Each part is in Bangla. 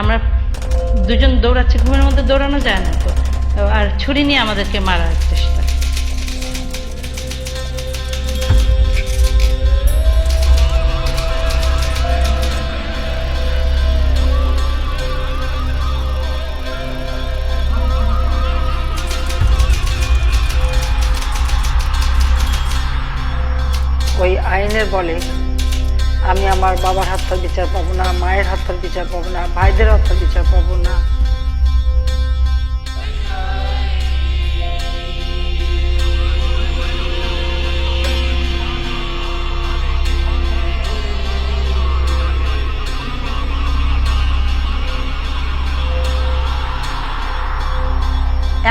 আমরা দুজন দৌড়াচ্ছি, ঘুমের মধ্যে দৌড়ানো যায় না তো, আর ছুরি নিয়ে আমাদেরকে মারার চেষ্টা। ওই আইনের বলে আমি আমার বাবার হত্যার বিচার পাবো না, মায়ের হত্যার বিচার পাবো না, ভাইদের হত্যার বিচার পাবো না।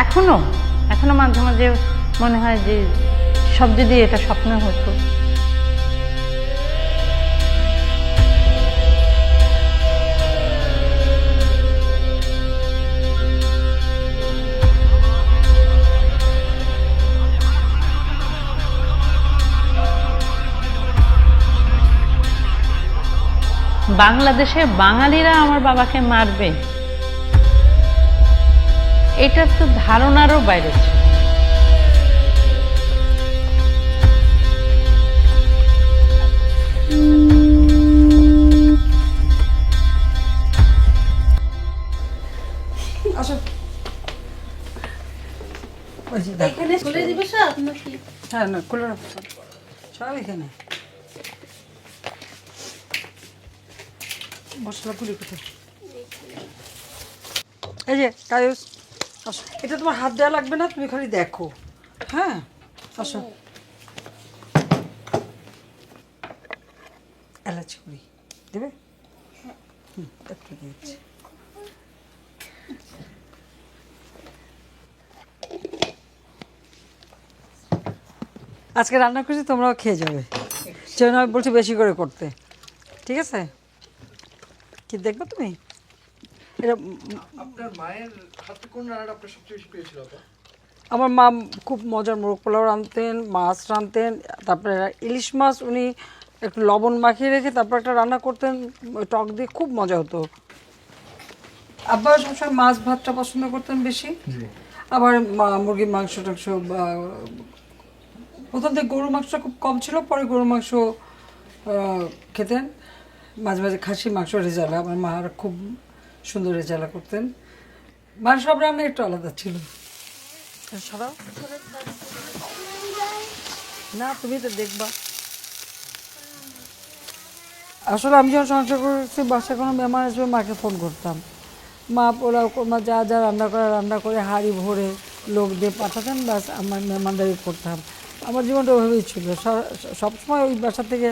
এখনো এখনো মাঝে মাঝে মনে হয় যে সব যদি এটা স্বপ্ন হতো। বাংলাদেশে বাঙালিরা আমার বাবাকে মারবে, এটার তো ধারণারও বাইরে ছিল। আসো, এখানে খুলে দিবে সব নাকি? হ্যাঁ না, খুলে রাখো সব এখানে। মশলা পুরি কোথায়? এই যে কায়ুস, আসো। এটা তোমার হাত দেওয়া লাগবে না, তুমি খালি দেখো। হ্যাঁ আসো। এলাচি পুরি দেবে? একটু দিয়েছি। আজকে রান্না করছি, তোমরাও খেয়ে যাবে। সেজন্য আমি বলছি বেশি করে করতে, ঠিক আছে? কি দেখবে তুমি? এটা আপনার মায়ের হাতে কোন রান্নাটা আপনার সবচেয়ে বেশি প্রিয় ছিল? আমার মা খুব মজার মোরগ পোলাও রাঁধতেন, মাছ রাঁধতেন, তারপরে ইলিশ মাছ উনি একটু লবণ মাখিয়ে রেখে তারপর একটা রান্না করতেন টক দিয়ে, খুব মজা হতো। আব্বা সবসময় মাছ ভাতটা পছন্দ করতেন বেশি। আবার মুরগির মাংস টাংস, প্রথম থেকে গরুর মাংসটা খুব কম ছিল, পরে গরুর মাংস খেতেন। মাঝে মাঝে খাসির মাংস রেজালা, আমার মা খুব সুন্দর রেজালা করতেন। মার সব রান্না একটু আলাদা ছিল। সরাও না, তুমি তো দেখবা। আসলে আমি যখন সংসার করেছি, বাসায় কোনো মেহমান আসবে মাকে ফোন করতাম, মা পোলাও মা যা যা রান্না করে রান্না করে হাঁড়ি ভরে লোক দিয়ে পাঠাতেন, ব্যাস আমার মেহমানদারি করতাম। আমার জীবনটা ওইভাবেই ছিল, সবসময় ওই বাসা থেকে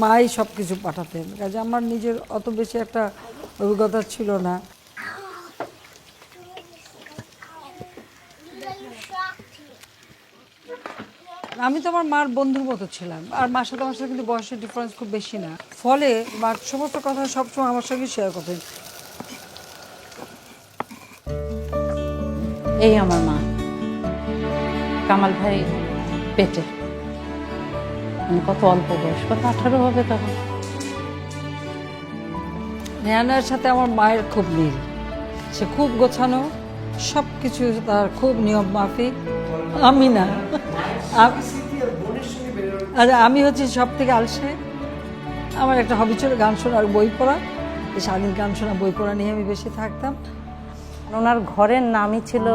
মাই সব কিছু পাঠাতেন, কাজে আমার নিজের অত বেশি একটা অভিজ্ঞতা ছিল না। আমি তো আমার মার বন্ধুর মতো ছিলাম, আর মার সাথে আমার সাথে কিন্তু বয়সের ডিফারেন্স খুব বেশি না, ফলে মার সমস্ত কথা সবসময় আমার সঙ্গে শেয়ার করতেন। এই আমার মা, কামাল ভাই পেটে, মানে কত অল্প বয়স, কত 18 হবে তখন। নেহানার সাথে আমার মায়ের খুব মিল, সে খুব গোছানো, সব কিছু তার খুব নিয়ম মাফিক। আমি না, আচ্ছা আমি হচ্ছে সব থেকে আলসে। আমার একটা হবি ছিল গান শোনা আর বই পড়া, এই স্বাধীন গান শোনা বই পড়া নিয়ে আমি বেশি থাকতাম। ওনার ঘরের নামই ছিল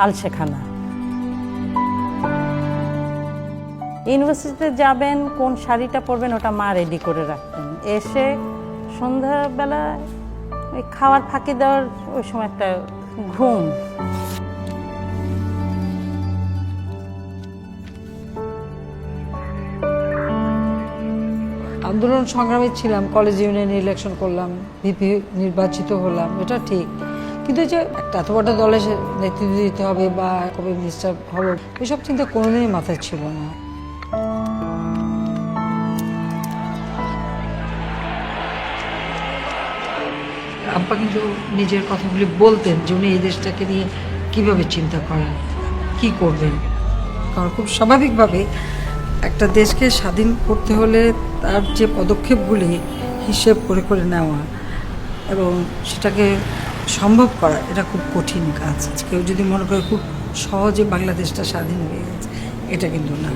আলসেখানা। ইউনিভার্সিটিতে যাবেন, কোন শাড়িটা পরবেন ওটা মা রেডি করে রাখতেন। এসে সন্ধ্যাবেলা ওই খাওয়ার ফাঁকি দেওয়ার ওই সময় একটা ঘুম। আন্দোলন সংগ্রামী ছিলাম, কলেজ ইউনিয়নে ইলেকশন করলাম, ভিপি নির্বাচিত হলাম, এটা ঠিক, কিন্তু যে একটা এত বড় দলে নেতৃত্ব দিতে হবে বা কবে মিনিস্টার হব, এসব চিন্তা কোনোদিনই মাথায় ছিল না। আব্বা কিন্তু নিজের কথাগুলি বলতেন যে উনি এই দেশটাকে নিয়ে কীভাবে চিন্তা করেন, কী করবেন। কারণ খুব স্বাভাবিকভাবে একটা দেশকে স্বাধীন করতে হলে তার যে পদক্ষেপগুলি হিসেব করে করে নেওয়া, এবং সেটাকে সম্ভব করা এটা খুব কঠিন কাজ। কেউ যদি মনে করে খুব সহজে বাংলাদেশটা স্বাধীন হয়ে গেছে, এটা কিন্তু না।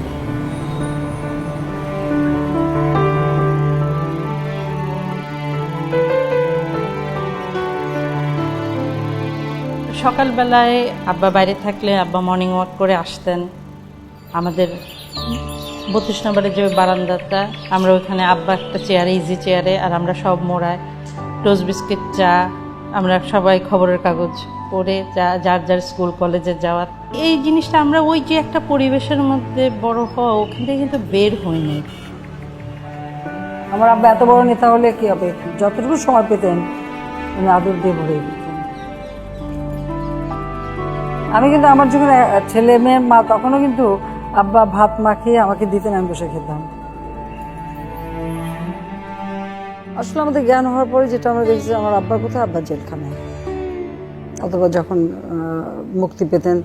সকালবেলায় আব্বা বাইরে থাকলে আব্বা মর্নিং ওয়াক করে আসতেন। আমাদের 32 নম্বরের যে বারান্দাটা, আমরা ওইখানে আব্বা একটা চেয়ারে, ইজি চেয়ারে, আর আমরা সব মোড়ায় টোস্ট বিস্কিট, চা, আমরা সবাই খবরের কাগজ পড়ে যার যার স্কুল কলেজে যাওয়ার এই জিনিসটা, আমরা ওই যে একটা পরিবেশের মধ্যে বড় হওয়া, ওখান থেকে কিন্তু বের হইনি। আমার আব্বা এত বড় নেতা হলে কি হবে, যতটুকু সময় পেতেন উনি আদর দিয়ে ভরে দিতেন। আমি কিন্তু আমার যখন ছেলে মেয়ের মা, তখনও কিন্তু আব্বা ভাত মাখিয়ে আমাকে দিতেন, আমি বসে খেতাম। আসলে আমাদের জ্ঞান হওয়ার পরে যেটা আমরা দেখছি, আমার আব্বার কোথায়, আব্বা জেলখানায়, অথবা যখন মুক্তি পেতেন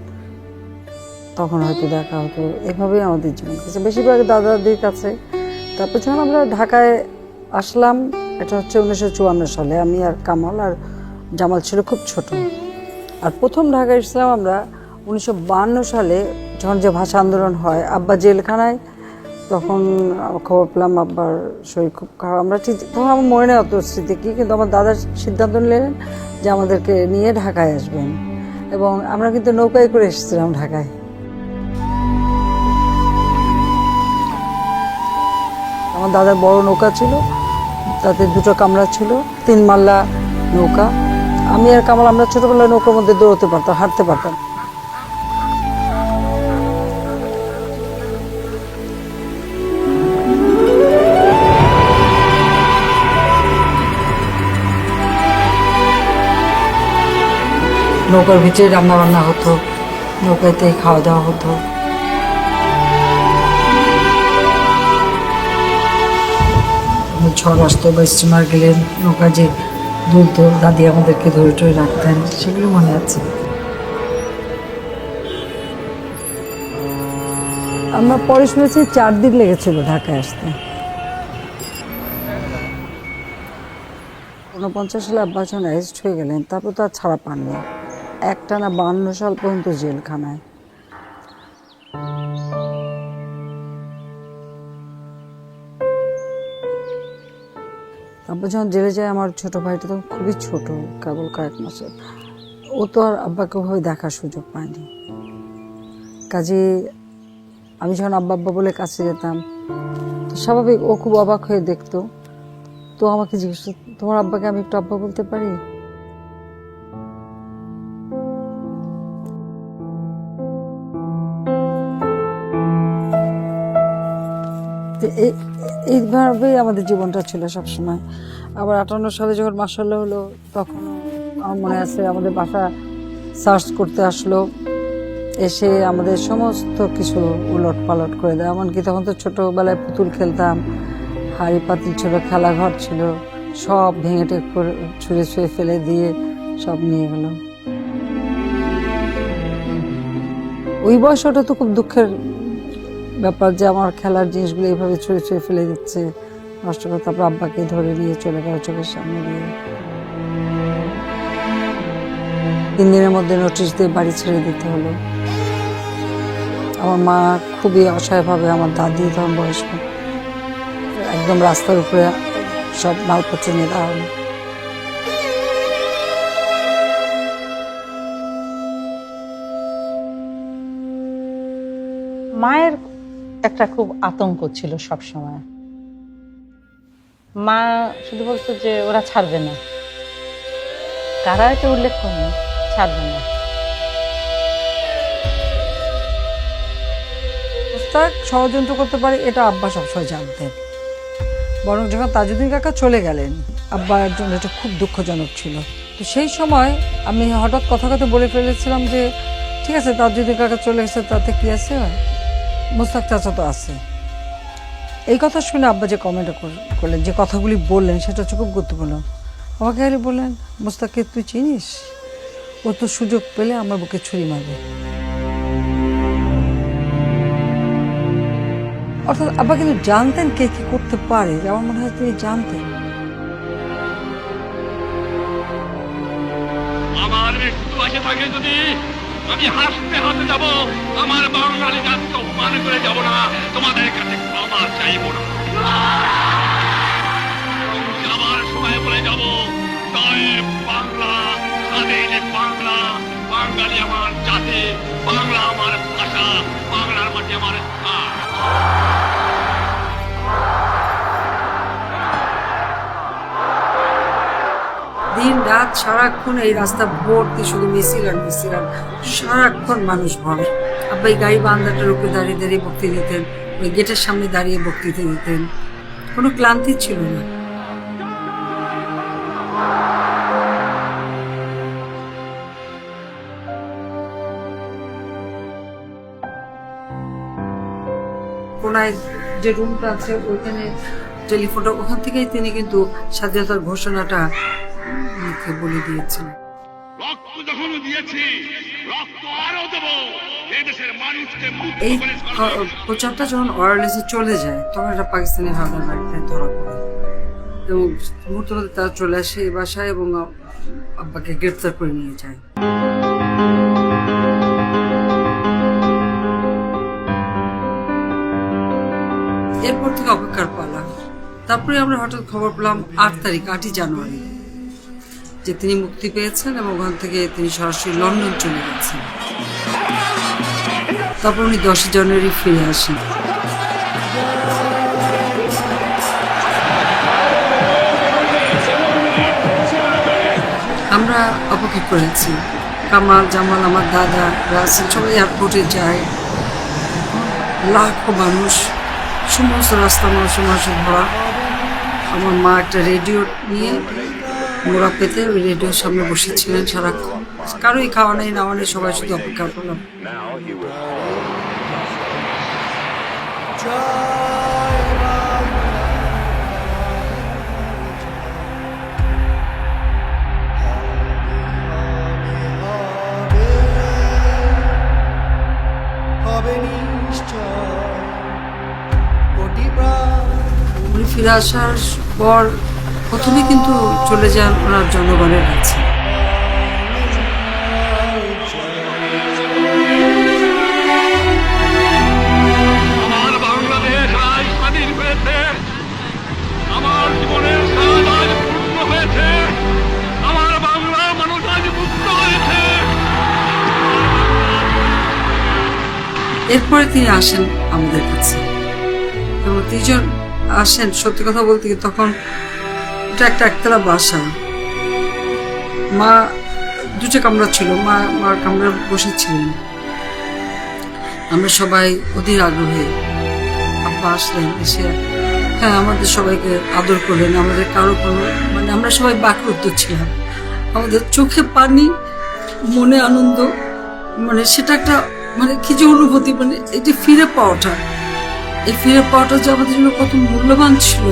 তখন হয়তো দেখা হতো। এভাবেই আমাদের জীবন গেছে, বেশিরভাগ দাদা দাদির কাছে। তারপর যখন আমরা ঢাকায় আসলাম, এটা হচ্ছে 1954 সালে, আমি আর কামাল আর জামাল ছিল খুব ছোট। আর প্রথম ঢাকায় এসেছিলাম আমরা 1952 সালে, যখন যে ভাষা আন্দোলন হয়, আব্বা জেলখানায়। তখন খবর পেলাম আব্বার শরীর খুব খারাপ। আমরা ঠিক তখন আমার মনে নেই অত স্মৃতি কি, কিন্তু আমার দাদা সিদ্ধান্ত নিলেন যে আমাদেরকে নিয়ে ঢাকায় আসবেন, এবং আমরা কিন্তু নৌকায় করে এসেছিলাম ঢাকায়। আমার দাদার বড় নৌকা ছিল, তাতে 2টো কামরা ছিল, 3 মাল্লা নৌকা। আমি আর কামাল আমরা ছোটবেলায় নৌকার মধ্যে দৌড়তে পারতাম, হাঁটতে পারতাম। নৌকার ভিতরে রান্না বান্না হতো, নৌকাতেই খাওয়া দাওয়া হতো। ঝড় আসতো বা স্টিমার গেলে নৌকা যে দুলতো, দাদি আমাদেরকে ধরে টরে রাখতেন, সেগুলো মনে আছে। আমরা পরে শুনেছি 4 দিন লেগেছিল ঢাকায় আসতে। 49 সালে আব্বা যখন অ্যারেস্ট হয়ে গেলেন, তারপর তো আর ছাড়া পাননি, একটানা 52 সাল পর্যন্ত জেলখানায়। আব্বা যখন জেলে যায়, আমার ছোট ভাইটা তখন খুবই ছোট, কেবল কয়েক মাসের। ও তো আর আব্বাকে ওভাবে দেখার সুযোগ পায়নি। কাজে আমি যখন আব্বা আব্বা বলে কাছে যেতাম, তো স্বাভাবিক ও খুব অবাক হয়ে দেখতো। তো আমাকে জিজ্ঞেস, তোমার আব্বাকে আমি একটু আব্বা বলতে পারি? এইভাবেই আমাদের জীবনটা ছিল সবসময়। আবার 58 সালে যখন মাসাল্লাহ হলো, তখন আমার মনে আছে আমাদের বাসা সার্চ করতে আসলো, এসে আমাদের সমস্ত কিছু উলট পালট করে দেয়। এমনকি তখন তো ছোটোবেলায় পুতুল খেলতাম, হাড়ি পাতিল ছিল, খেলাঘর ছিল, সব ভেঙে টেক করে ছুঁড়ে ছুঁড়ে ফেলে দিয়ে সব নিয়ে গেল। ওই বয়সটা তো খুব দুঃখের ব্যাপার যে আমার খেলার জিনিসগুলো এইভাবে ছুঁড়ে ছুঁড়ে ফেলে দিচ্ছে, নষ্ট করে। তারপর আব্বাকে ধরে নিয়ে চলে গেল চোখের সামনে দিয়ে। 3 দিনের মধ্যে নোটিশ দিয়ে বাড়ি ছেড়ে দিতে হলো। আমার মা খুবই অসহায়ভাবে, আমার দাদি তখন বয়স্ক, একদম রাস্তার উপরে সব মালপত্র নিয়ে দাঁড়ানো। মায়ের একটা খুব আতঙ্ক ছিল সব সময়। মা শুধু বলতো যে ওরা ছাড়বে না, কারা এটা উল্লেখ করেনি, ছাড়বে না। ষড়যন্ত্র করতে পারে এটা আব্বা সবসময় জানতেন। বরং যখন তাজউদ্দিন কাকা চলে গেলেন, আব্বার জন্য এটা খুব দুঃখজনক ছিল। তো সেই সময় আমি হঠাৎ কথা বলে ফেলেছিলাম যে ঠিক আছে, তাজউদ্দিন কাকা চলে গেছে, তাতে কি আছে, মোস্তাক চাচা তো আছে। এই কথা শুনে আব্বা যে কমেন্ট করলেন, যে কথাগুলি বললেন, সেটা হচ্ছে খুব গুরুত্বপূর্ণ। আমাকে খালি বললেন, মোস্তাককে তুই চিনিস? ও তো সুযোগ পেলে আমার বুকে ছুরি মারবে। অর্থাৎ আব্বা কিন্তু জানতেন কে কি করতে পারে, আমার মনে হয় তিনি জানতেন। পাশে থাকে যদি আমি হাসতে হাসতে যাব, আমার বাঙালি জাতিকে অপমান করে যাব না, তোমাদের কাছে ক্ষমা চাইব না। যাবার সময় বলে যাব, জয় বাংলা, স্বাধীন বাংলা, বাঙালি আমার জাতি, বাংলা আমার ভাষা, বাংলার মাটি আমার স্থান। দিন রাত সারাক্ষণ এই রাস্তা ভর্তি শুধু মিছিল আর মিছিল আর সারাক্ষণ মানুষ ভরে। আব্বা এই গাড়ি বান্দাটার উপরে দাঁড়িয়ে দাঁড়িয়ে বক্তৃতা দিতেন, ওই গেটের সামনে দাঁড়িয়ে বক্তৃতা দিতেন, কোনো ক্লান্তি ছিল না। কোনায় যে রুমটা আছে ওইখানে টেলিফোনটা, ওখান থেকেই তিনি কিন্তু স্বাধীনতার ঘোষণাটা মুখে বলে দিয়েছেন। রক্ত যখন দিয়েছি, রক্ত আরো দেব, এই দেশের মানুষকে মুক্ত এই করে ছাড়বো। প্রচারটা যখন ওয়ারলেসে চলে যায় তখন এটা পাকিস্তানি হাওলাদার বাড়িতে ধরা পড়ে এবং মুহূর্তের মধ্যে তারা চলে আসে এই বাসায় এবং আব্বাকে গ্রেপ্তার করে নিয়ে যায়। এরপর থেকে অপেক্ষার পালা। তারপরে আমরা হঠাৎ খবর পেলাম 8 জানুয়ারি যে তিনি মুক্তি পেয়েছেন এবং ওখান থেকে তিনি সরাসরি লন্ডন চলে গেছেন। তারপর উনি 10 জানুয়ারি ফিরে আসেন। আমরা অপেক্ষা করেছি। কামাল, জামাল, আমার দাদা, রাসেল সবাই এয়ারপোর্টে যায়। লাখো মানুষ, সমস্ত রাস্তা মানুষের ভরা। আমার মা একটা রেডিও নিয়ে মোড়া পেতে ওই রেডিওর সামনে বসেছিলেন সারাক্ষণ। কারোই খাওয়া নেই, নাওয়া নেই, সবাই শুধু অপেক্ষা করলাম। উনি ফিরে আসার পর প্রথমে কিন্তু চলে যান ওনার জনগণের কাছে। আমার বাংলাদেশ আজ স্বাধীন হয়েছে, আমার জীবনের স্বাদ আজ পূর্ণ হয়েছে, আমার বাংলার মানুষ আজ মুক্ত হয়েছে। এরপরে তিনি আসেন আমাদের কাছে এবং তিনজন আসেন। সত্যি কথা বলতে কি তখন এটা একটা একতলা বাসা। মা 2টা কামরা ছিল, মার কামরা বসেছিলেন। আমরা সবাই অধীর আগ্রহে। আব্বা আসলেন, এসে হ্যাঁ আমাদের সবাইকে আদর করলেন। আমাদের কারো কোনো আমরা সবাই বাকরুদ্ধ ছিলাম। আমাদের চোখে পানি, মনে আনন্দ, সেটা একটা কি যে অনুভূতি, এই যে ফিরে পাওয়াটা, এই ফিরে পাওয়াটা যে আমাদের জন্য কত মূল্যবান ছিল।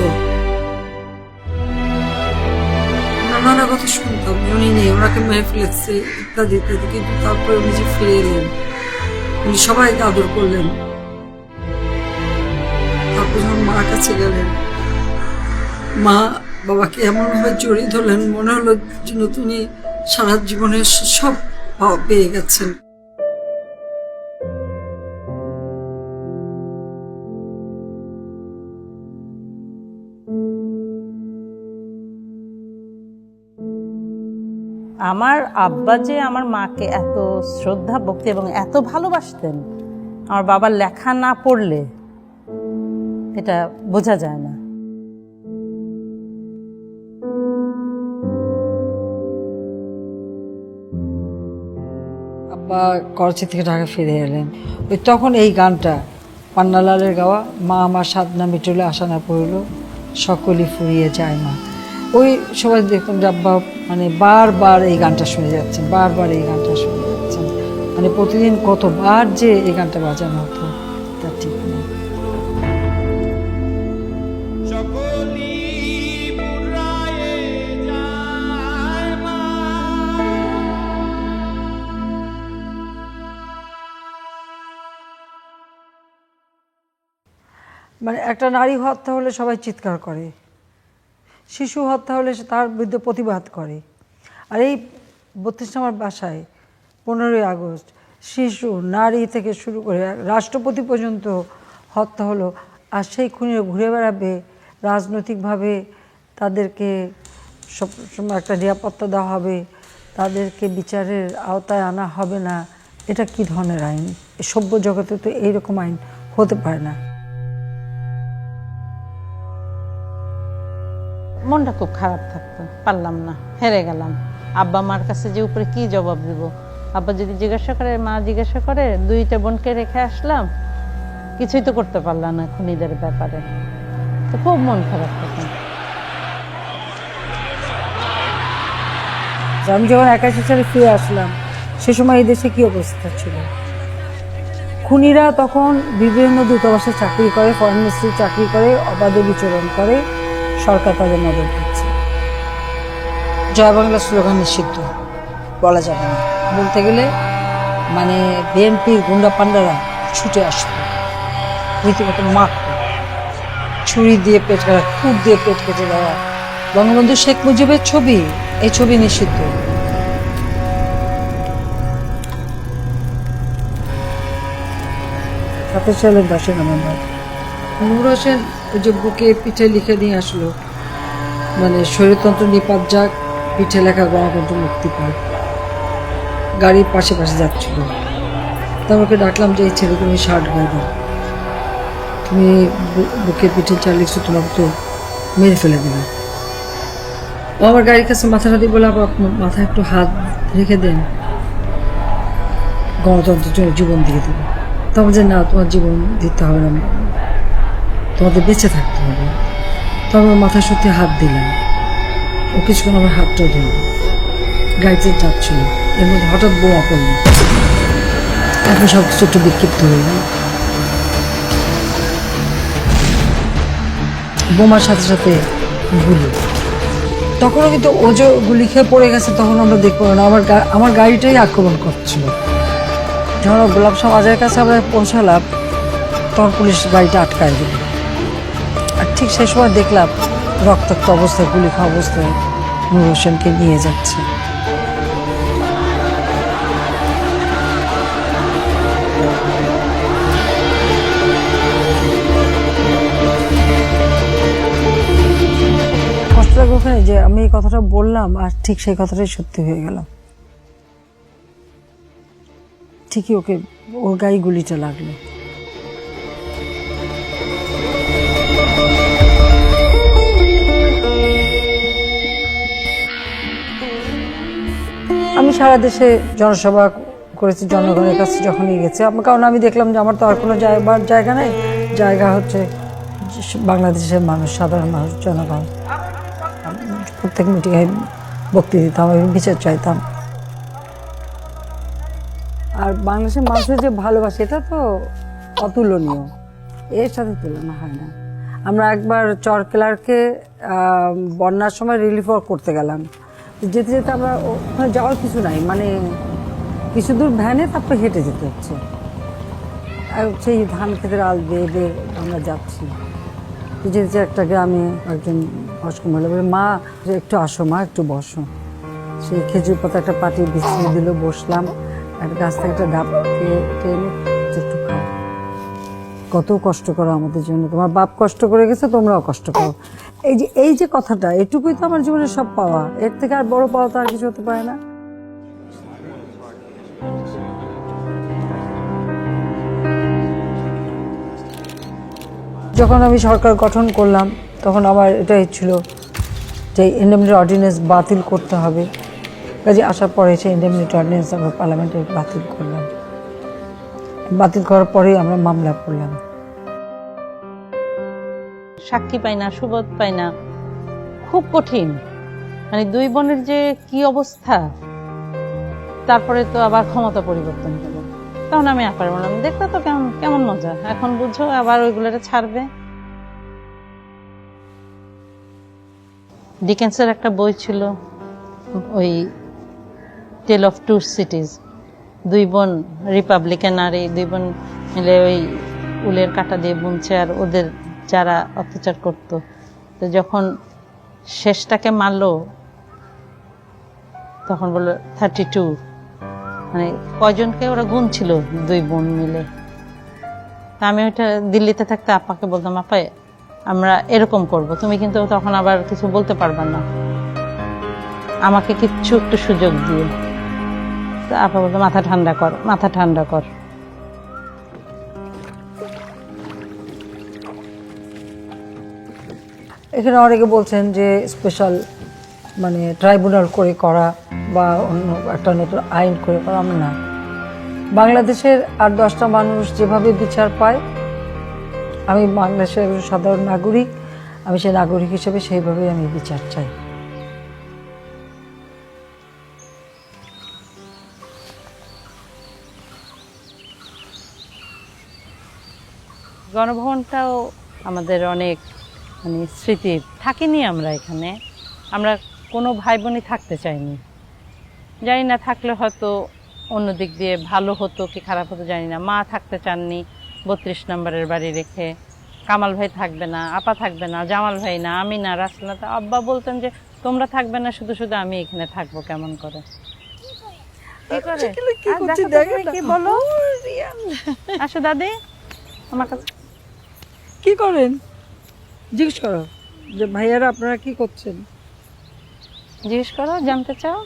নানা কথা শুনতাম, উনি নেই, ওনাকে মেরে ফেলেছে ইত্যাদি ইত্যাদি, কিন্তু তারপরে উনি যে ফিরে এলেন, উনি সবাইকে আদর করলেন। তারপর যখন মার কাছে গেলেন, মা বাবাকে এমনভাবে জড়িয়ে ধরলেন, মনে হলো যেন তিনি সারা জীবনের সব পেয়ে গেছেন। আমার আব্বা যে আমার মাকে এত শ্রদ্ধা ভক্তি এবং এত ভালোবাসতেন, আমার বাবার লেখা না পড়লে এটা বোঝা যায় না। আব্বা করাচি থেকে ঢাকা ফিরে এলেন, ওই তখন এই গানটা পান্নালালের গাওয়া, মা আমার সাধ না মিটলে আশা না পড়ল, সকলই ফুরিয়ে যায় মা। ওই সবাই দেখতাম যে আব্বা বারবার এই গানটা শুনে যাচ্ছেন, বারবার এই গানটা শুনে যাচ্ছেন। প্রতিদিন কতবার যে এই গানটা বাজানো হতো তা ঠিক নেই। একটা নারী হত্যা হলে সবাই চিৎকার করে, শিশু হত্যা হলে তার বিরুদ্ধে প্রতিবাদ করে। আর এই 32 নম্বর বাসায় 15ই আগস্ট শিশু নারী থেকে শুরু করে রাষ্ট্রপতি পর্যন্ত হত্যা হলো, আর সেই খুনিরা ঘুরে বেড়াবে, রাজনৈতিকভাবে তাদেরকে সবসময় একটা নিরাপত্তা দেওয়া হবে, তাদেরকে বিচারের আওতায় আনা হবে না। এটা কি ধরনের আইন? সভ্য জগতে তো এইরকম আইন হতে পারে না। মনটা খুব খারাপ থাকতো, পারলাম না, হেরে গেলাম। আব্বা মার কাছে যে উপরে কি জবাব দিব? আব্বা যদি জিজ্ঞাসা করে, মা জিজ্ঞাসা করে, 2টা বোনকে রেখে আসলাম, কিছুই তো করতে পারলাম না খুনিদের ব্যাপারে। তো খুব মন খারাপ তখন। আমি যখন 81 সালে ফিরে আসলাম, সে সময় এই দেশে কি অবস্থা ছিল? খুনিরা তখন বিভিন্ন দূতাবাসে চাকরি করে, ফরেন মিনিস্ট্রি চাকরি করে, অবাধে বিচরণ করে, সরকার তাদের নজর দিচ্ছে। জয় বাংলা স্লোগান নিষিদ্ধ, বলা যাবে না। বলতে গেলে মানে বিএনপির গুন্ডা পান্ডারা ছুটে আসতো, রীতিমতো মারতো, ছুরি দিয়ে পেট কাটা, খুব দিয়ে পেট কেটে দেওয়া। বঙ্গবন্ধু শেখ মুজিবের ছবি, এই ছবি নিষিদ্ধ। সালের 10 নভেম্বর নূর হোসেন ওই যে বুকে পিঠে লিখে নিয়ে আসলো, মানে স্বৈরতন্ত্র নিপাত যাক, পিঠে লেখা গণতন্ত্র মুক্তি পাক। গাড়ির পাশে পাশে যাচ্ছিল, তা আমাকে ডাকলাম যে এই ছেলে তুমি শার্ট গায়ে দাও, তুমি বুকে পিঠে যা লিখছো তোমাকে তো মেরে ফেলে দেবে। ও আমার গাড়ির কাছে মাথাটা দিয়ে বলে, আবার মাথায় একটু হাত রেখে দেন, গণতন্ত্রের জন্য জীবন দিয়ে দেবে। তখন যে না, তোমার জীবন দিতে হবে না, তোমাদের বেঁচে থাকতে হবে। তখন আমার মাথায় সত্যি হাত দিলাম, ও কিছুক্ষণ আমার হাতটাও দিল। গাড়িতে যাচ্ছিল, এর মধ্যে হঠাৎ বোমা পড়ল, এখন সব কিছু একটু বিক্ষিপ্ত হয়ে গেল। বোমার সাথে সাথে গুলি, তখনও কিন্তু ও যে গুলি খেয়ে পড়ে গেছে তখন আমরা দেখবো না, আমার গাড়িটাই আক্রমণ করছিল। যখন গোলাপ শাহ বাজারের কাছে আমরা পৌঁছালাম, তখন পুলিশ গাড়িটা আটকায় দিল। আর ঠিক সেই সময় দেখলাম রক্তাক্ত অবস্থায়, গুলি খাওয়া অবস্থায় নূর হোসেনকে নিয়ে যাচ্ছে। কষ্ট লাগে ওখানে যে আমি এই কথাটা বললাম, আর ঠিক সেই কথাটাই সত্যি হয়ে গেল। ঠিকই ওকে, ওর গায়ে গুলিটা লাগলো। আমি সারা দেশে জনসভা করেছি, জনগণের কাছে যখনই গেছি, কারণ আমি দেখলাম যে আমার তো আর কোনো জায়গা নেই, জায়গা হচ্ছে বাংলাদেশের মানুষ, সাধারণ মানুষ, জনগণ। প্রত্যেক মিটিংয়ে বক্তৃতা দিতাম, আমি বিচার চাইতাম। আর বাংলাদেশের মানুষের যে ভালোবাসা, এটা তো অতুলনীয়, এর সাথে তুলনা হয় না। আমরা একবার চরকেলারকে বন্যার সময় রিলিফ ওয়ার্ক করতে গেলাম, যেতে যেতে আমরা ওখানে যাওয়ার কিছু নাই, মানে কিছু দূর ভ্যানে, তারপরে হেঁটে যেতে হচ্ছে। সেই ধান খেতের আল বেয়ে বেয়ে আমরা যাচ্ছি, যেতে একটা গ্রামে একজন বয়স্ক মহিলা বলে, মা একটু আসো, মা একটু বসো। সেই খেজুর পাতা একটা পাটি বিছিয়ে দিল, বসলাম। একটা গাছ থেকে একটা ডাব টেনে একটু খাও। কত কষ্ট করো আমাদের জন্য, তোমার বাপ কষ্ট করে গেছে, তোমরাও কষ্ট করো। এই যে কথাটা, এটুকুই তো আমার জীবনের সব পাওয়া, এর থেকে আর বড় পাওয়া তো আর কিছু হতে পারে না। যখন আমি সরকার গঠন করলাম, তখন আমার এটাই ছিল যে ইন্ডেমনিটি অর্ডিন্যান্স বাতিল করতে হবে। কাজে আসার পরে সেই ইন্ডেমনিটি অর্ডিন্যান্স আমরা পার্লামেন্টে বাতিল করলাম। বাতিল করার পরেই আমরা মামলা করলাম। সাক্ষী পাই না, সুবোধ পাই না, খুব কঠিন। মানে 2 বোনের যে কি অবস্থা, তারপরে তো আবার ক্ষমতা পরিবর্তন হলো। তখন আমি আপার বললাম, দেখতে তো কেমন মজা, এখন বুঝো, আবার ওইগুলোটা ছাড়বে। ডিকেন্সের একটা বই ছিল, ওই টেল অফ টু সিটিজ, 2 বোন রিপাবলিকান, আর এই 2 বোন মিলে ওই উলের কাঁটা দিয়ে বুনছে, আর ওদের যারা অত্যাচার করতো, তো যখন শেষটাকে মারলো তখন বললো 32, মানে কয়জনকে ওরা গুনছিল, 2 বোন মিলে। তা আমি ওইটা দিল্লিতে থাকতে আপাকে বলতাম, আপা আমরা এরকম করব, তুমি কিন্তু তখন আবার কিছু বলতে পারবে না, আমাকে কিচ্ছু একটু সুযোগ দিয়ে। তা আপা বলতো মাথা ঠান্ডা কর, মাথা ঠান্ডা কর। এখানে অনেকে বলছেন যে স্পেশাল মানে ট্রাইব্যুনাল করে করা বা অন্য একটা নতুন আইন করে করা, আমি না। বাংলাদেশের 8-10টা মানুষ যেভাবে বিচার পায়, আমি বাংলাদেশের একজন সাধারণ নাগরিক, আমি সেই নাগরিক হিসেবে সেইভাবেই আমি বিচার চাই। গণভবনটাও আমাদের অনেক মানে স্মৃতি থাকিনি আমরা এখানে, আমরা কোনো ভাই বোনই থাকতে চাইনি, জানি না থাকলে হয়তো অন্য দিক দিয়ে ভালো হতো কি খারাপ হতো জানি না। মা থাকতে চাননি 32 নম্বরের বাড়ি রেখে, কামাল ভাই থাকবে না, আপা থাকবে না, জামাল ভাই না, আমি না, রাসেল না। আব্বা বলতেন যে তোমরা থাকবে না, শুধু শুধু আমি এখানে থাকবো কেমন করে। কি করে আর দেখো তুমি কি বলো, আসো দাদি আমার কাছে। কি করেন জিজ্ঞেস করো যে ভাইয়ারা আপনারা কি করছেন, জিজ্ঞেস করো, জানতে চাও?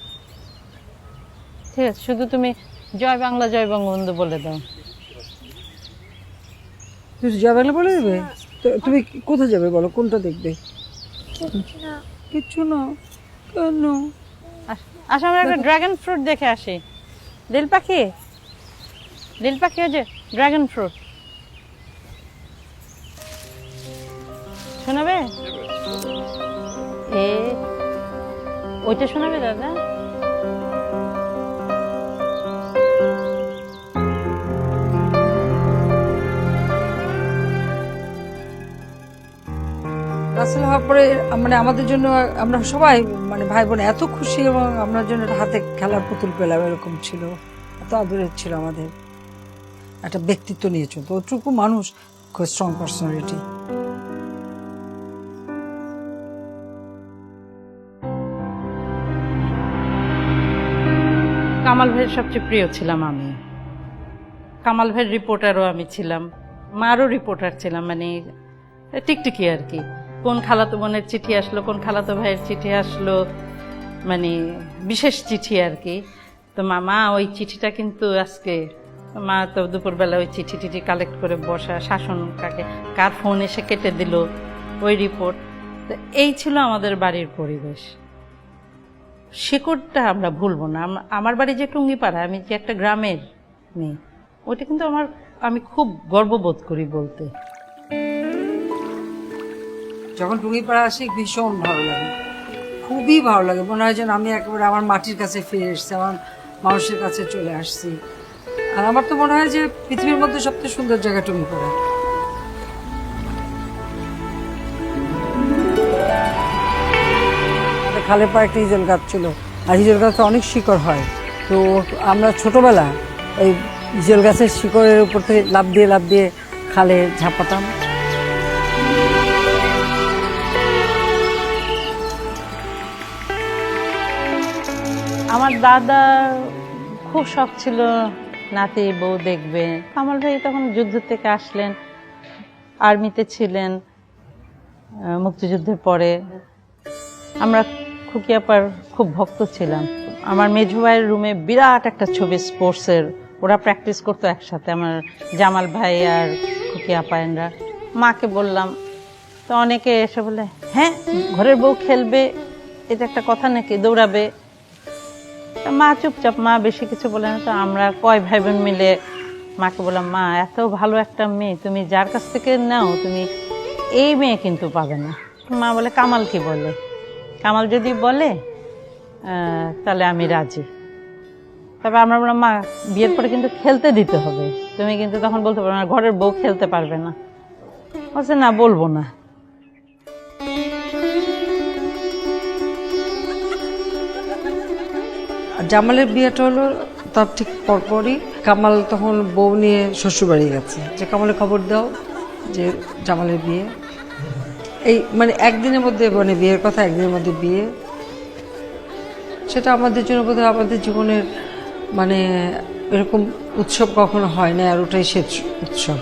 ঠিক আছে, শুধু তুমি জয় বাংলা জয় বঙ্গবন্ধু বলে দাও। তুমি জয় বাংলা বলে দেবে? তো তুমি কোথায় যাবে বলো, কোনটা দেখবে? কিচ্ছু না। কেন? আসো আমরা একটা ড্রাগন ফ্রুট দেখে আসি। দিল পাখি, দিল পাখি, ওই যে ড্রাগন ফ্রুট শোনাবে? ওইটা শোনাবে দাদা? রাসেল হওয়ার পরে মানে আমাদের জন্য আমরা সবাই মানে ভাই বোন এত খুশি, এবং আপনার জন্য হাতে খেলার পুতুল পেলাম, এরকম ছিল, এত আদরের ছিল আমাদের। একটা ব্যক্তিত্ব নিয়ে চলতো, ওটুকু মানুষ, খুব স্ট্রং পার্সোনালিটি। কামাল ভাইয়ের সবচেয়ে প্রিয় ছিলাম আমি। কামাল ভাইয়ের রিপোর্টারও আমি ছিলাম, মারও রিপোর্টার ছিলাম, মানে টিকটিকি আর কি। কোন খালাতো বোনের চিঠি আসলো, কোন খালাতো ভাইয়ের চিঠি আসলো, মানে বিশেষ চিঠি আর কি। তো মা ওই চিঠিটা কিন্তু আজকে, মা তো দুপুরবেলা ওই চিঠি টিঠি কালেক্ট করে বসা, শাসন কাকে কার ফোন এসে কেটে দিল, ওই রিপোর্ট। তো এই ছিল আমাদের বাড়ির পরিবেশ। শেকড়টা আমরা ভুলবো না। আমার বাড়ি যে টুঙ্গিপাড়া, আমি যে একটা গ্রামের মেয়ে, ওইটা কিন্তু আমি খুব গর্ববোধ করি বলতে। যখন টুঙ্গিপাড়া আসি ভীষণ ভালো লাগে, খুবই ভালো লাগে, মনে হয় যেন আমি একেবারে আমার মাটির কাছে ফিরে এসেছি, আমার মানুষের কাছে চলে আসছি। আর আমার তো মনে হয় যে পৃথিবীর মধ্যে সবচেয়ে সুন্দর জায়গা টুঙ্গিপাড়া। খালের পাড়ে একটা হিজল গাছ ছিল, আর হিজল গাছটা অনেক শিকড় হয়। তো আমরা ছোটবেলা ওই হিজল গাছের শিকড়ের উপর থেকে লাফ দিয়ে খালে ঝাঁপাতাম। আমার দাদা খুব শখ ছিল নাতি বউ দেখবে। কামাল ভাই তখন যুদ্ধ থেকে আসলেন, আর্মিতে ছিলেন, মুক্তিযুদ্ধের পরে। আমরা খুকিয়াপার খুব ভক্ত ছিলাম। আমার মেজো ভাইয়ের রুমে বিরাট একটা ছবি স্পোর্টসের, ওরা প্র্যাকটিস করতো একসাথে, আমার জামাল ভাই আর খুকিয়াপায়নরা। মাকে বললাম, তো অনেকে এসে বলে, হ্যাঁ ঘরের বউ খেলবে, এটা একটা কথা নাকি, দৌড়াবে। মা চুপচাপ, মা বেশি কিছু বলে না। তো আমরা কয় ভাই বোন মিলে মাকে বললাম, মা এত ভালো একটা মেয়ে তুমি যার কাছ থেকে নাও, তুমি এই মেয়ে কিন্তু পাবে না। মা বলে, কামাল কি বলে? কামাল যদি বলে তাহলে আমি রাজি। তবে আমরা বললাম, মা বিয়ের পরে কিন্তু খেলতে দিতে হবে, তুমি কিন্তু তখন বলতে পারবে না ঘরের বউ খেলতে পারবে না। বলছে না, বলবো না। জামালের বিয়েটা হলো তার ঠিক পরপরই কামাল তখন বউ নিয়ে শ্বশুরবাড়ি গেছে, যে কামালের খবর দাও যে জামালের বিয়ে। এই মানে একদিনের মধ্যে, মানে বিয়ের কথা একদিনের মধ্যে বিয়ে, সেটা আমাদের জন্য বোধহয় আমাদের জীবনের মানে এরকম উৎসব কখনো হয় না, আর ওটাই শেষ উৎসব।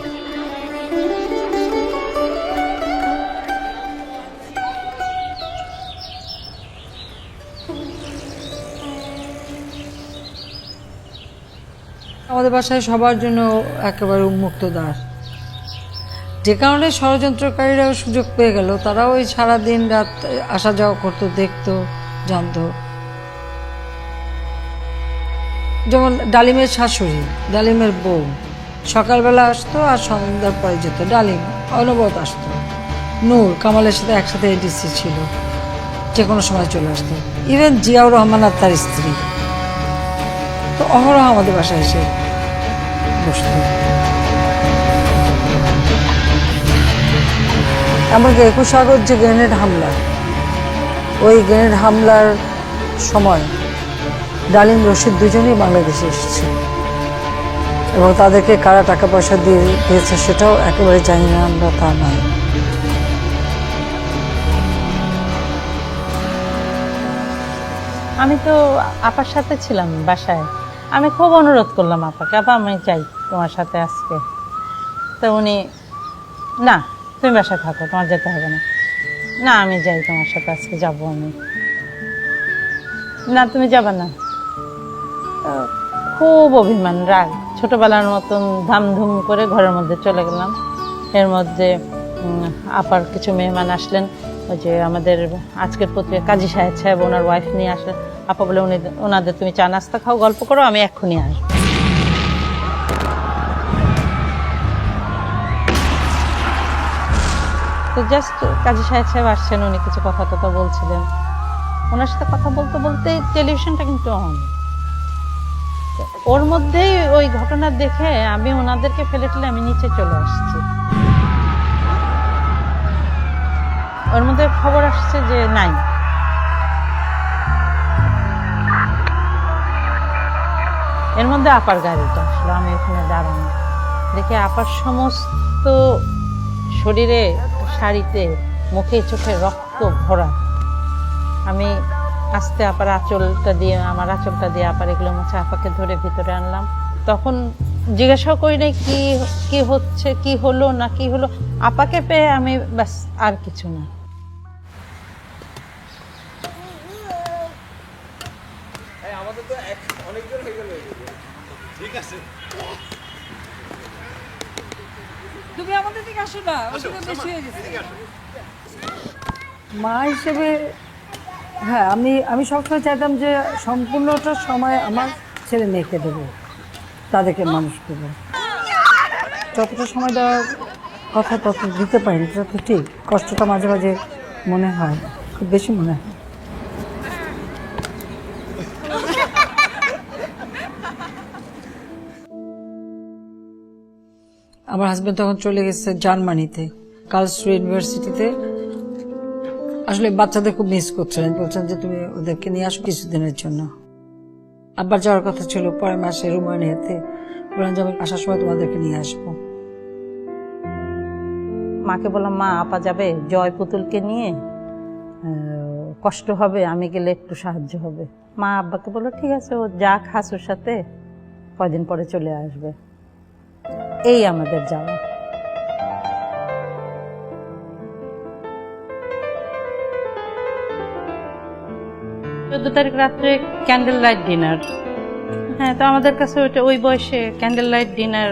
আমাদের বাসায় সবার জন্য একেবারে উন্মুক্ত দ্বার, যে কারণে ষড়যন্ত্রকারীরাও সুযোগ পেয়ে গেল। তারাও ওই সারাদিন রাত আসা যাওয়া করতো, দেখতো, জানতো। যেমন ডালিমের শাশুড়ি, ডালিমের বউ সকালবেলা আসতো আর সন্ধ্যার পরে যেত। ডালিম অনবরত আসতো। নূর কামালের সাথে একসাথে এডিসি ছিল, যে কোনো সময় চলে আসতো। ইভেন জিয়াউর রহমান আর তার স্ত্রী তো অহরহ আমাদের বাসায় এসে বসত। এমনকি 21 আগস্ট যে গ্রেনেড হামলা, ওই গ্রেনেড হামলার সময় ডালিম রশিদ দুজনেই বাংলাদেশে এসেছে, এবং তাদেরকে কারা টাকা পয়সা দিয়েছে সেটাও একেবারে জানি না আমরা, তা নয়। আমি তো আপার সাথে ছিলাম বাসায়। আমি খুব অনুরোধ করলাম আপাকে, আপা আমি চাই তোমার সাথে আজকে। তো উনি, না তুমি বাসায় থাকো, তোমার যেতে হবে না। না আমি যাই তোমার সাথে আজকে, যাবো আমি। না তুমি যাবে না। খুব অভিমান, রাগ, ছোটবেলার মতন ধামধুম করে ঘরের মধ্যে চলে গেলাম। এর মধ্যে আপার কিছু মেহমান আসলেন, ওই যে আমাদের আজকের পত্রিকা কাজী সাহেব ওনার ওয়াইফ নিয়ে আসলেন। আপা বলে ওনাদের তুমি চা নাস্তা খাও, গল্প করো, আমি এক্ষুনি আসবো। তো জাস্ট কাজী সাহেব আসছেন, উনি কিছু কথা টথা বলছিলেন। ওনার সাথে কথা বলতে বলতে টেলিভিশনটা কিন্তু অন। ওর মধ্যেই ওই ঘটনা দেখে আমি ওনাদেরকে ফেলে ঠেলে আমি নিচে চলে আসছি। ওর মধ্যে খবর আসছে যে নাই। এর মধ্যে আপার গাড়িটা আসলো, আমি এখানে দাঁড়ানো দেখে আপার সমস্ত শরীরে, শাড়িতে, মুখে, চোখে রক্ত ভরা। আমি আস্তে আপার আঁচলটা দিয়ে, আমার আঁচলটা দিয়ে আপার এগুলো মুছে আপাকে ধরে ভিতরে আনলাম। তখন জিজ্ঞাসাও করি নাই কি হচ্ছে, কি হলো না কি হলো। আপাকে পেয়ে আমি ব্যাস, আর কিছু না। তুমি আমাদের দিকে আসো না, বেশি হয়ে গেছে। মা হিসেবে হ্যাঁ, আমি সবসময় চাইতাম যে সম্পূর্ণটা সময় আমার ছেলে মেয়েকে দেবো, তাদেরকে মানুষ করবো। যতটা সময় দেওয়ার কথা তত দিতে পারিনি, সেটা তো ঠিক। কষ্টটা মাঝে মাঝে মনে হয়, খুব বেশি মনে হয়। আমার হাজব্যান্ড তখন চলে গেছে জার্মানিতে, কার্লসরুহে ইউনিভার্সিটিতে। আসলে বাচ্চাদের খুব মিস করছিলেন, বলছেন যে তুমি ওদেরকে নিয়ে আসো কিছুদিনের জন্য। আব্বার যাওয়ার কথা ছিল পরের মাসে রোমানিয়াতে, বললেন যে আমি আসার সময় তোমাদেরকে নিয়ে আসবো। মাকে বললাম, মা আপা যাবে জয় পুতুলকে নিয়ে, কষ্ট হবে, আমি গেলে একটু সাহায্য হবে। মা আব্বাকে বললো ঠিক আছে, ও যা খাসুর সাথে কয়দিন পরে চলে আসবে। এই আমাদের যাওয়া। 14 তারিখ রাত্রে ক্যান্ডেল লাইট ডিনার। হ্যাঁ, তো আমাদের কাছে ওইটা, ওই বয়সে ক্যান্ডেল লাইট ডিনার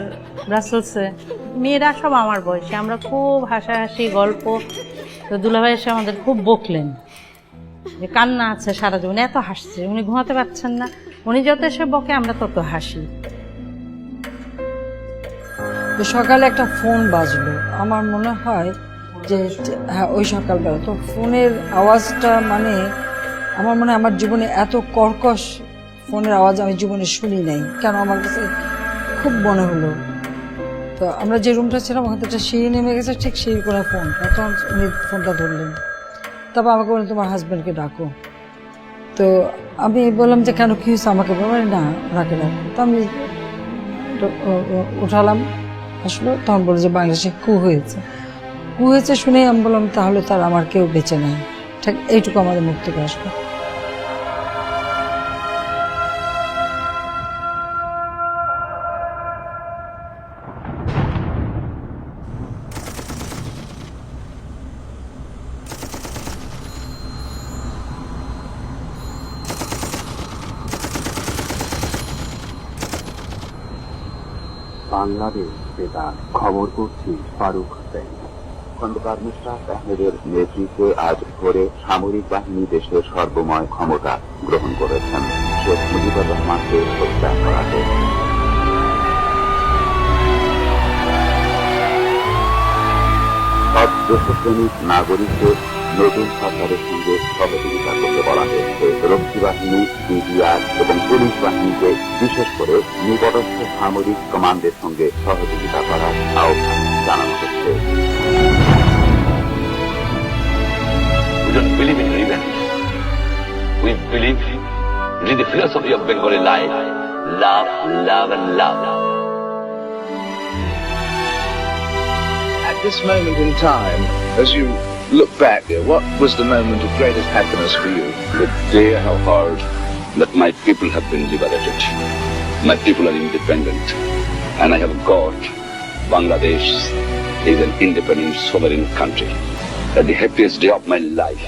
ব্রাসেলসে, মেয়েরা সব আমার বয়সে, আমরা খুব হাসাহাসি গল্প। তো দুলাভাই এসে আমাদের খুব বকলেন যে কান্না আছে সারা জীবন, এত হাসছে, উনি ঘুমাতে পারছেন না। উনি যত এসে বকে আমরা তত হাসি। সকালে একটা ফোন বাজলো, আমার মনে হয় যে হ্যাঁ ওই সকালবেলা। তো ফোনের আওয়াজটা মানে আমার মনে হয় আমার জীবনে এত কর্কশ ফোনের আওয়াজ আমি জীবনে শুনি নাই, কেন আমার কাছে খুব মনে হলো। তো আমরা যে রুমটা ছিলাম ওখান থেকে সিঁড়ি নেমে গেছে, ঠিক সিঁড়ি করে ফোনটা, তখন উনি ফোনটা ধরলেন। তারপর আমাকে বললেন তোমার হাজব্যান্ডকে ডাকো। তো আমি বললাম যে কেন, কি হয়েছে আমাকে বলবেন? না ওনাকে ডাকো। তো আমি উঠালাম, আসলো। তখন বললো যে বাংলাদেশে কু হয়েছে শুনেই আমি বললাম তাহলে তার আমার কেউ বেঁচে নাই, ঠিক এইটুকু আমাদের মুখ থেকে আসলো। বাংলাদেশ বেতার, খবর পড়ছি ফারুক হোসেন। খন্দকার মুশতাক আহমেদের নেতৃত্বে আজ ভোরে সামরিক বাহিনী দেশের সর্বময় ক্ষমতা গ্রহণ করেছেন। শেখ মুজিবুর রহমানকে হত্যা করা হয়েছে। সব দেশপ্রেমিক নাগরিকদের নতুন সরকারের সঙ্গে সহযোগিতা করতে বলা হয়েছে। রক্ষী বাহিনী, বিডিআর এবং পুলিশ বাহিনীকে বিশেষ করে নিকটস্থ সামরিক কমান্ডের সঙ্গে সহযোগিতা করার আহ্বান জানানো হচ্ছে। We don't believe in revenge. We believe in the philosophy of Bengali life. Love, love and love. At this moment in time, as you look back, what was the moment of greatest happiness for you? The day I have heard that my people have been liberated. My people are independent. And I have got Bangladesh is an independent, sovereign country. That's the happiest day of my life.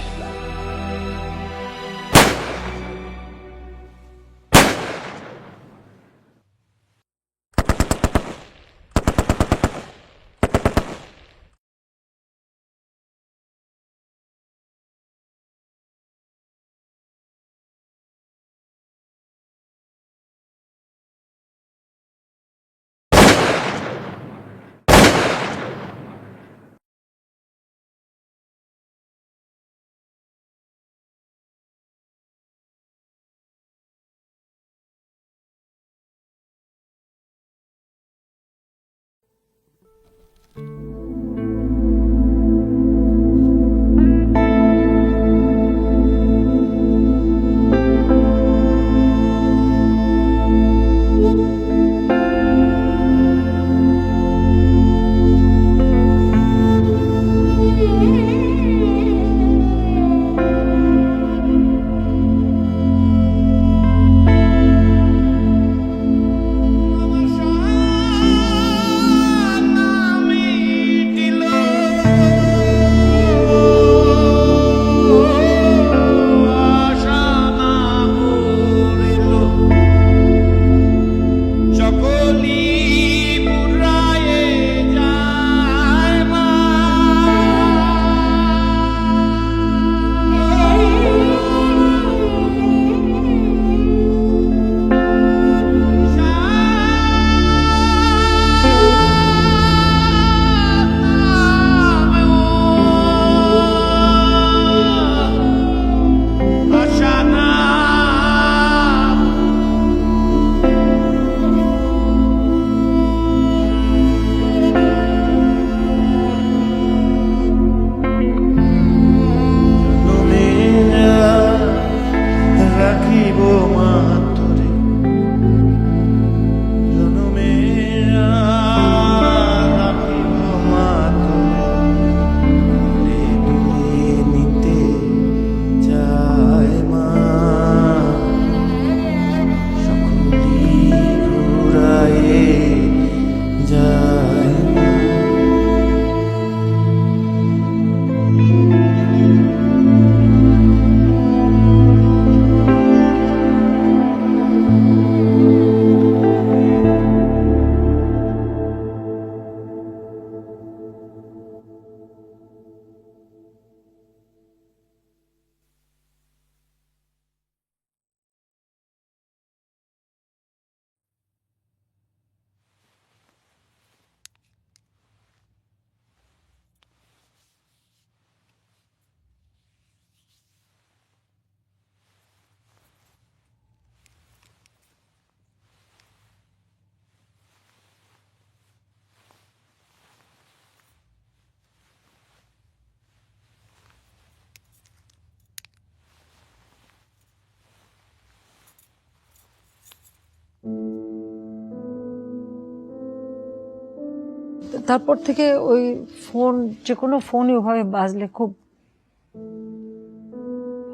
তারপর থেকে ওই ফোন, যে কোনো ফোনই ওভাবে বাজলে খুব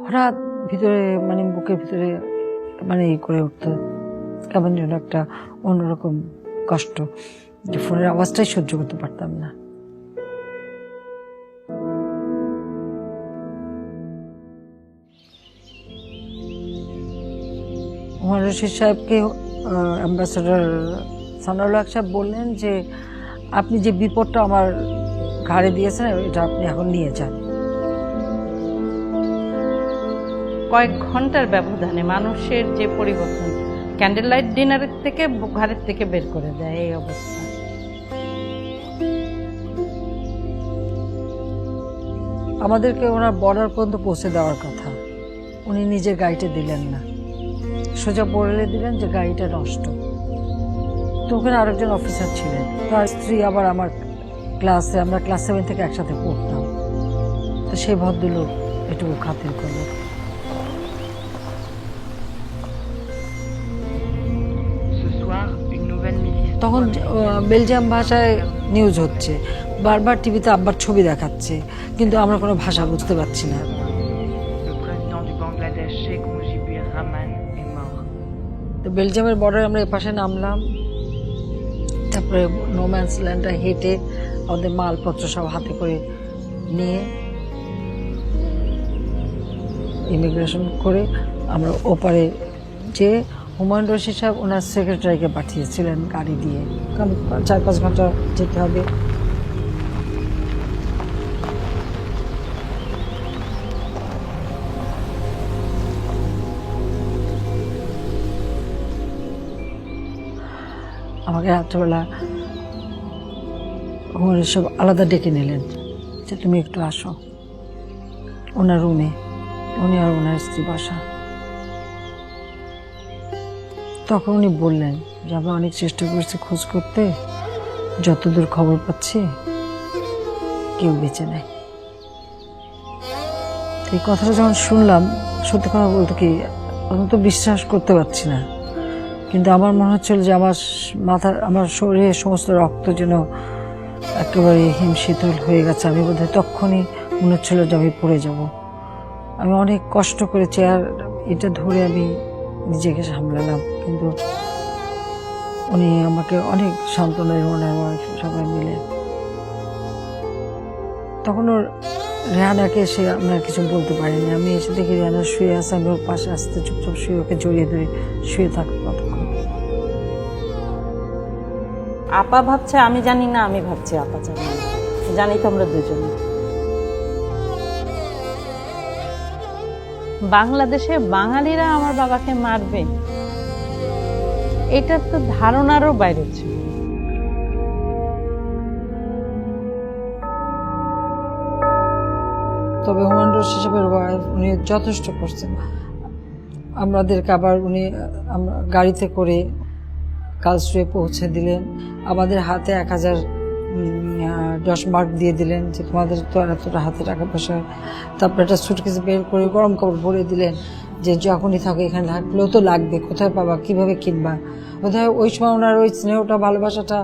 হঠাৎ ভিতরে মানে বুকের ভিতরে মানে ই করে উঠতো, কেমন যেন একটা অন্যরকম কষ্ট, যে ফোনের আওয়াজটাই সহ্য করতে পারতাম না। ওমর রশিদ সাহেবকে অ্যাম্বাসেডর সানাউল হক সাহেব বললেন যে আপনি যে বিপদটা আমার ঘাড়ে দিয়েছেন এটা আপনি এখন নিয়ে যান। কয়েক ঘন্টার ব্যবধানে মানুষের যে পরিবর্তন, ক্যান্ডেল লাইট ডিনারের থেকে ঘরের থেকে বের করে দেয় এই অবস্থা। আমাদেরকে ওনার বর্ডার পর্যন্ত পৌঁছে দেওয়ার কথা, উনি নিজের গাড়িটা দিলেন না, সোজা বলে দিলেন যে গাড়িটা নষ্ট। তো ওখানে আরেকজন অফিসার ছিলেন, তার স্ত্রী আবার আমার ক্লাসে, আমরা ক্লাস 7 থেকে একসাথে পড়তাম। তো সেই ভদ্রলোক এটুকু খাতির করল। তখন বেলজিয়াম ভাষায় নিউজ হচ্ছে, বারবার টিভিতে আব্বার ছবি দেখাচ্ছে, কিন্তু আমরা কোনো ভাষা বুঝতে পারছি না। তো বেলজিয়ামের বর্ডারে আমরা এপাশে নামলাম, তারপরে নোম্যান্স ল্যান্ডটা হেঁটে আমাদের মালপত্র সব হাতে করে নিয়ে ইমিগ্রেশন করে আমরা ওপারে যে হুমায়ুন রশিদ সাহেব ওনার সেক্রেটারিকে পাঠিয়েছিলেন গাড়ি দিয়ে, কারণ 4-5 ঘন্টা যেতে হবে। আমাকে রাত্রেবেলা হুমায়ুন সব আলাদা ডেকে নিলেন যে তুমি একটু আসো ওনার রুমে, উনি আর ওনার স্ত্রী বসা। তখন উনি বললেন যে আমরা অনেক চেষ্টা করছি খোঁজ করতে, যতদূর খবর পাচ্ছি কেউ বেঁচে নেই। এই কথাটা যখন শুনলাম, সত্যি কথা বলতে কি আমি তো বিশ্বাস করতে পারছি না, কিন্তু আমার মনে হচ্ছিল যে আমার শরীরে সমস্ত রক্ত যেন একেবারে হিমশীতল হয়ে গেছে। আমি বোধহয় তখনই মনে হচ্ছিল যে আমি পড়ে যাব। আমি অনেক কষ্ট করে চেয়ার এটা ধরে আমি নিজেকে সামলালাম, কিন্তু উনি আমাকে অনেক সান্ত্বনা দিলেন, ওনার ওয়াইফ সবাই মিলে। তখন ওর রেহানাকে এসে আমরা কিছু বলতে পারিনি। আমি এসে দেখি রেহানা শুয়ে আছে, আমি ওর পাশে আসতে চুপচাপ শুয়ে ওকে জড়িয়ে ধরে শুয়ে থাকবো কতক্ষণ। আপা ভাবছে আমি জানি না, আমি ভাবছি আপা জানি না, জানি তো আমরা দুজনে। বাংলাদেশে বাঙালিরা আমার বাবাকে মারবে, এটা তো ধারণারও বাইরে ছিল। তবে হুমায়ুন রশিদ সাহেবের ওয়াইফ উনি যথেষ্ট করছেন। আমাদেরকে আবার উনি গাড়িতে করে কালস্ট্রিয়ে পৌঁছে দিলেন, আমাদের হাতে 1010 মার্ক দিয়ে দিলেন যে তোমাদের তো এতটা হাতে টাকা পয়সা। তারপরে একটা সুটকেস বের করে গরম কাপড় ভরে দিলেন যে যখনই থাকো এখানে থাকলেও তো লাগবে, কোথায় পাবা, কিভাবে কিনবা। বোধহয় ওই সময় ওনার ওই স্নেহটা, ভালোবাসাটা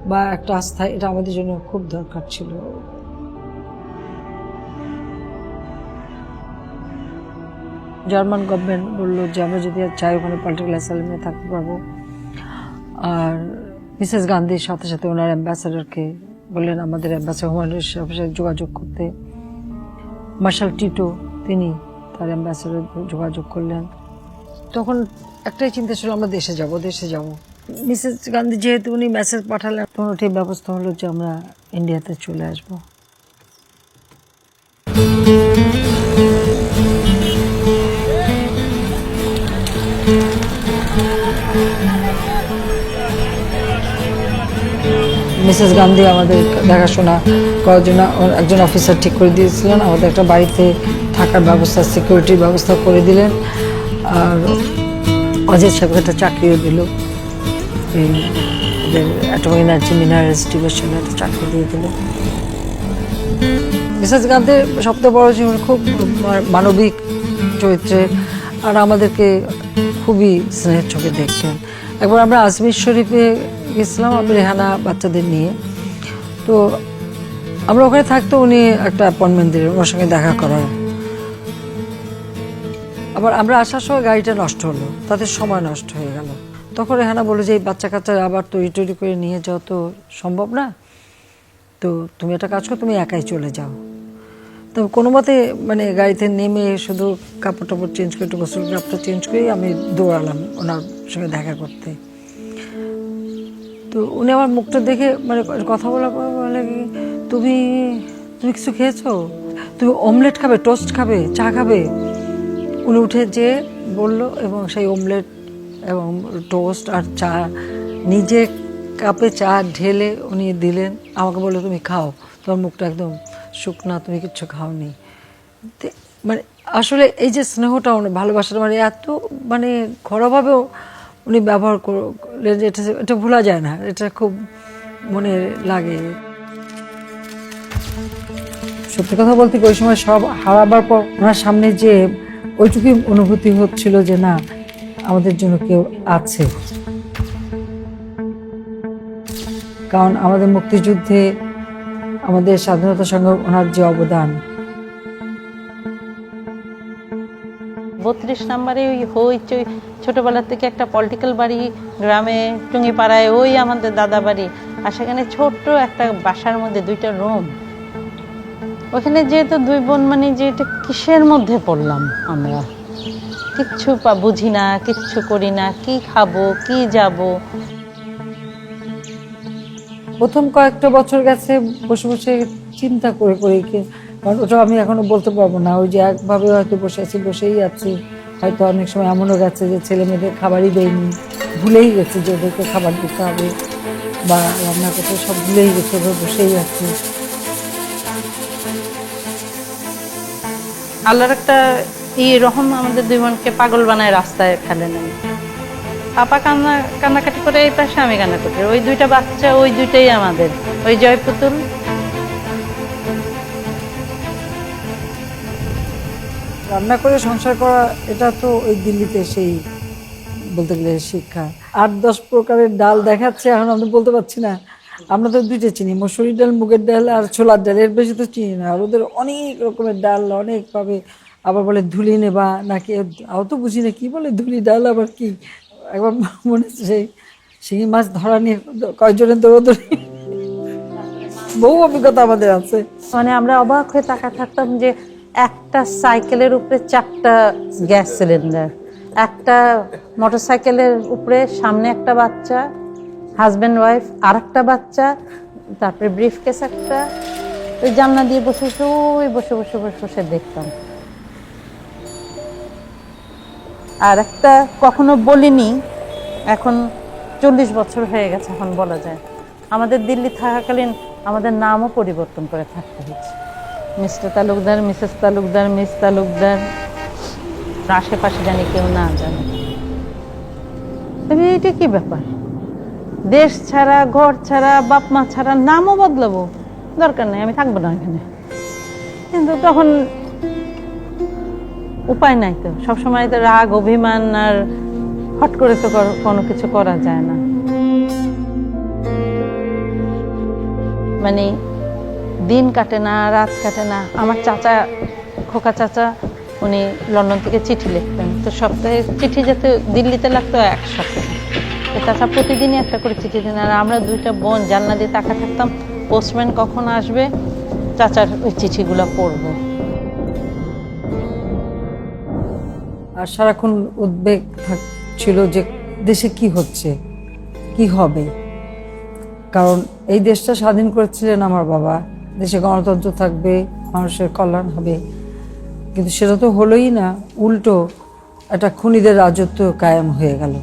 বা একটা আস্থা, এটা আমাদের জন্য খুব দরকার ছিল। জার্মান গভর্নমেন্ট বললো যে আমরা যদি চাই ওখানে পলিটিক্যাল অ্যাসাইলামে থাকতে পারবো। আর মিসেস গান্ধীর সাথে সাথে ওনার অ্যাম্বাসেডরকে বললেন আমাদের অ্যাম্বাসেডর হুমায়ুন রশিদ সাহেবের যোগাযোগ করতে। মার্শাল টিটো তিনি তার অ্যাম্বাসেডর যোগাযোগ করলেন। তখন একটাই চিন্তা ছিল আমরা দেশে যাব। মিসেস গান্ধী যেহেতু উনি মেসেজ পাঠালেন, তখন ওটাই ব্যবস্থা হলো যে আমরা ইন্ডিয়াতে চলে আসবো। মিসেস গান্ধী আমাদের দেখাশোনা করার জন্য একজন অফিসার ঠিক করে দিয়েছিলেন, আমাদের একটা বাড়িতে থাকার ব্যবস্থা, সিকিউরিটির ব্যবস্থা করে দিলেন। আর অজিত সাহেবকে একটা চাকরিও দিল, এই অ্যাটমিক এনার্জি মিনারেলস ডিভিশনে একটা চাকরি দিয়ে দিল। মিসেস গান্ধীর সবচেয়ে বড় জীবন খুব মানবিক চরিত্রে, আর আমাদেরকে খুবই স্নেহের চোখে দেখতেন। একবার আমরা আজমির শরীফে গেছিলাম, আমি রেহানা বাচ্চাদের নিয়ে। তো আমরা ওখানে থাকতে উনি একটা অ্যাপয়েন্টমেন্ট দিলেন ওর সঙ্গে দেখা করার। আবার আমরা আসার সময় গাড়িটা নষ্ট হলো, তাদের সময় নষ্ট হয়ে গেল। তখন রেহানা বললো যে এই বাচ্চা কাচ্চা আবার তৈরি করে নিয়ে যাওয়া তো সম্ভব না, তো তুমি একটা কাজ করো, তুমি একাই চলে যাও। তো কোনো মতে মানে গাড়িতে নেমে শুধু কাপড় টাপড় চেঞ্জ করে, একটু গোসল কাপড়টা চেঞ্জ করেই আমি দৌড়ালাম ওনার সঙ্গে দেখা করতে। তো উনি আমার মুখটা দেখে মানে কথা বলার পর বলে কি, তুমি তুমি কিছু খেয়েছো, তুমি অমলেট খাবে, টোস্ট খাবে, চা খাবে? উনি উঠে যে বললো এবং সেই অমলেট এবং টোস্ট আর চা নিজে কাপে চা ঢেলে উনি দিলেন, আমাকে বললো তুমি খাও, তোমার মুখটা একদম শুকনা, তুমি কিচ্ছু খাওনি। মানে আসলে এই যে স্নেহটা, ভালোবাসাটা মানে এত মানে ঘরোয়াভাবেও উনি ব্যবহার করলেন, এটা ভোলা যায় না, এটা খুব মনে লাগে। সত্যি কথা বলতে ওই সময় সব হারাবার পর ওনার সামনে যে ওইটুকুই অনুভূতি হচ্ছিল যে না, আমাদের জন্য কেউ আছে। কারণ আমাদের মুক্তিযুদ্ধে, আমাদের স্বাধীনতা সংগ্রামে ওনার যে অবদান। 32 নম্বরে ওই হইচই, ছোটবেলা থেকে একটা পলিটিক্যাল বাড়ি গ্রামে টুঙ্গিপাড়ায়, ওই আমাদের দাদা বাড়ি, আর সেখানে ছোট্ট একটা বাসার মধ্যে 2টা রুম। ওখানে যেহেতু 2 বোন, মানে যে এটা কিসের মধ্যে পড়লাম আমরা, কিচ্ছু বুঝি না, কিচ্ছু করি না, কি খাবো, কি যাব। প্রথম কয়েকটা বছর গেছে বসে বসে চিন্তা করে করে, কারণ ওটা আমি এখনো বলতে পারবো না। ওই যে একভাবে হয়তো বসে আছি, বসেই আছি। হয়তো অনেক সময় এমনও গেছে যে ছেলে মেয়েদের খাবারই দেয়নি, ভুলেই গেছে যে ওদেরকে খাবার দিতে হবে বা রান্না করতে, সব ভুলেই গেছে, ওদের বসেই আছে। আল্লাহর একটা রহম, আমাদের 2 বোনকে পাগল বানায় রাস্তায় ফেলে নেয়। পাপা কান্নাকাটি করে এই পাশে, আমি কান্না করি। ওই 2টা বাচ্চা, ওই 2টাই আমাদের, ওই জয়পুতুল। রান্না করে সংসার করা, এটা তো ওই দিল্লিতে সেই বলতে গেলে শিক্ষা। 8-10 প্রকারের ডাল দেখাচ্ছে, এখন আমি বলতে পারছি না। আমরা তো 2টা চিনি, মসুরি ডাল, মুগের ডাল আর ছোলার ডাল, এর বেশি তো চিনি না। আর ওদের অনেক রকমের ডাল, অনেক পাবে। আবার বলে ধুলি নেবা নাকি, আও তো বুঝি না কি বলে ধুলি ডাল আবার কি। একবার মনে হচ্ছে সেই শিঙি মাছ ধরা নিয়ে কয়েকজনের দৌড়দৌড়ি, বহু অভিজ্ঞতা আমাদের আছে। মানে আমরা অবাক হয়ে তাকায় থাকতাম যে একটা সাইকেলের উপরে 4টা গ্যাস সিলিন্ডার, একটা মোটরসাইকেলের উপরে সামনে একটা বাচ্চা, হাজব্যান্ড ওয়াইফ আর একটা বাচ্চা, তারপরে ব্রিফকেস একটা। ওই জানলা দিয়ে বসে বসে ওই বসে বসে বসে বসে দেখতাম। আর একটা কখনো বলিনি, এখন 40 বছর হয়ে গেছে, এখন বলা যায়। আমাদের দিল্লি থাকাকালীন আমাদের নামও পরিবর্তন করে থাকতে হয়েছে। Mister Talukdar, Mrs Talukdar, miss Talukdar, আশেপাশে জানি কেউ না জানে। এটা কি ব্যাপার? দেশ ছাড়া, ঘর ছাড়া, বাপ মা ছাড়া নামও বদলাবো? দরকার নেই, আমি থাকবো না এখানে। কিন্তু তখন উপায় নাই তো, সবসময় তো রাগ, অভিমান আর হট করে তো কোনো কিছু করা যায় না। মানে দিন কাটে না, রাত কাটে না। আমার চাচা, খোকা চাচা, উনি লন্ডন থেকে চিঠি লিখতেন। তো সপ্তাহে চিঠি যেতে দিল্লিতে লাগতো 1 সপ্তাহ। তো চাচা প্রতিদিনই একটা করে চিঠি দিন, আর আমরা 2টা বোন জানলা দিয়ে তাকা থাকতাম, পোস্টম্যান কখন আসবে, চাচার ওই চিঠিগুলো পড়বো। আর সারাক্ষণ উদ্বেগ ছিল যে দেশে কি হচ্ছে, কি হবে। কারণ এই দেশটা স্বাধীন করেছিলেন আমার বাবা, দেশে গণতন্ত্র থাকবে, মানুষের কল্যাণ হবে, কিন্তু সেটা তো হলোই না। উল্টো একটা খুনিদের রাজত্ব কায়েম হয়ে গেল।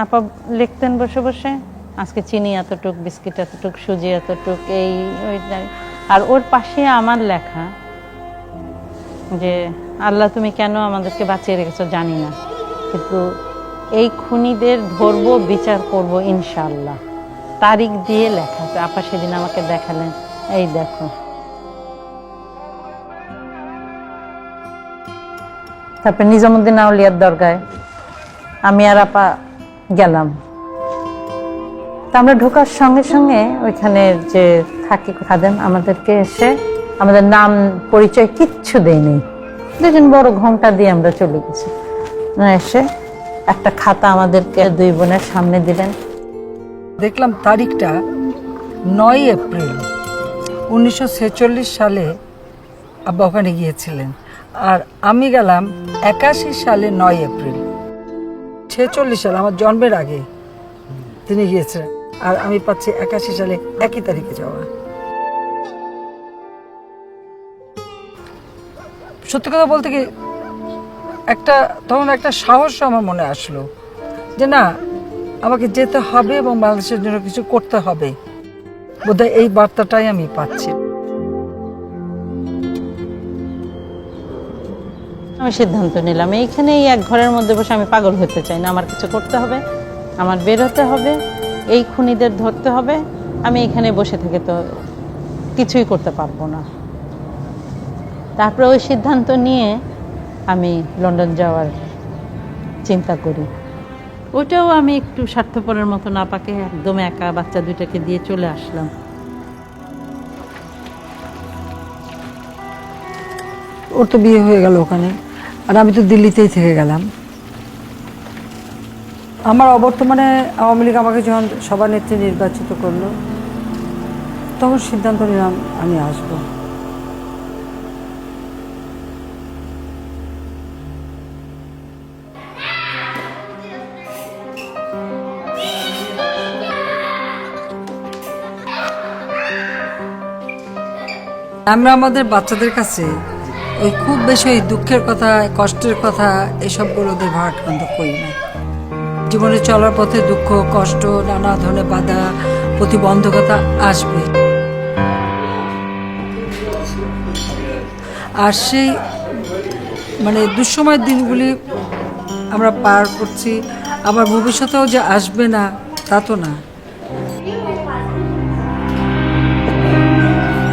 আপা লিখতেন বসে বসে, আজকে চিনি এতটুক, বিস্কিট এতটুক, সুজি এতটুক, এই ওই। আর ওর পাশে আমার লেখা যে আল্লাহ তুমি কেন আমাদেরকে বাঁচিয়ে রেখেছো জানি না, কিন্তু এই খুনিদের ধরবো, বিচার করব ইনশাআল্লাহ। তারিখ দিয়ে লেখা। আপা সেদিন আমাকে দেখালেন, এই দেখো। তারপর নিজামুদ্দিন আউলিয়ার দরগায় আমি আর আপা গেলাম। তা আমরা ঢোকার সঙ্গে সঙ্গে ওইখানে যে থাকি খাদেম আমাদেরকে এসে আমাদের নাম পরিচয় কিচ্ছু দেয়নি, 2জন বড় ঘোমটা দিয়ে আমরা চলে গেছি। এসে একটা খাতা আমাদেরকে 2 বোনের সামনে দিলেন। দেখলাম তারিখটা 9 এপ্রিল 1946 সালে আব্বা ওখানে গিয়েছিলেন, আর আমি গেলাম 81 সালে 9 এপ্রিল। 1946 সালে আমার জন্মের আগে তিনি গিয়েছিলেন, আর আমি পাচ্ছি 81 সালে একই তারিখে যাওয়া। সত্যি কথা বলতে কি তখন একটা সাহস আমার মনে আসলো যে না, আমাকে যেতে হবে এবং বাংলাদেশের জন্য কিছু করতে হবে। বোধহয় এই বার্তাটাই আমি পাচ্ছি। আমি সিদ্ধান্ত নিলাম এইখানেই এক ঘরের মধ্যে বসে আমি পাগল হতে চাই না, আমার কিছু করতে হবে, আমার বের হতে হবে, এই খুনিদের ধরতে হবে। আমি এখানে বসে থেকে তো কিছুই করতে পারবো না। তারপরে ওই সিদ্ধান্ত নিয়ে আমি লন্ডন যাওয়ার চিন্তা করি। ওইটাও আমি একটু স্বার্থপরের মতো না পাকে একদম একা বাচ্চা দুইটাকে দিয়ে চলে আসলাম। ওর তো বিয়ে হয়ে গেল ওখানে, আর আমি তো দিল্লিতেই থেকে গেলাম। আমার অবর্তমানে আওয়ামী লীগ আমাকে যখন সভানেত্রী নির্বাচিত করলো, তখন সিদ্ধান্ত নিলাম আমি আসবো। আমরা আমাদের বাচ্চাদের কাছে ওই খুব বেশি ওই দুঃখের কথা, কষ্টের কথা এসবগুলো ওদের ভারাক্রান্ত করি না। জীবনে চলার পথে দুঃখ, কষ্ট, নানা ধরনের বাধা, প্রতিবন্ধকতা আসবে, আর সেই দুঃসময়ের দিনগুলি আমরা পার করছি, আবার ভবিষ্যতেও যে আসবে না তা তো না।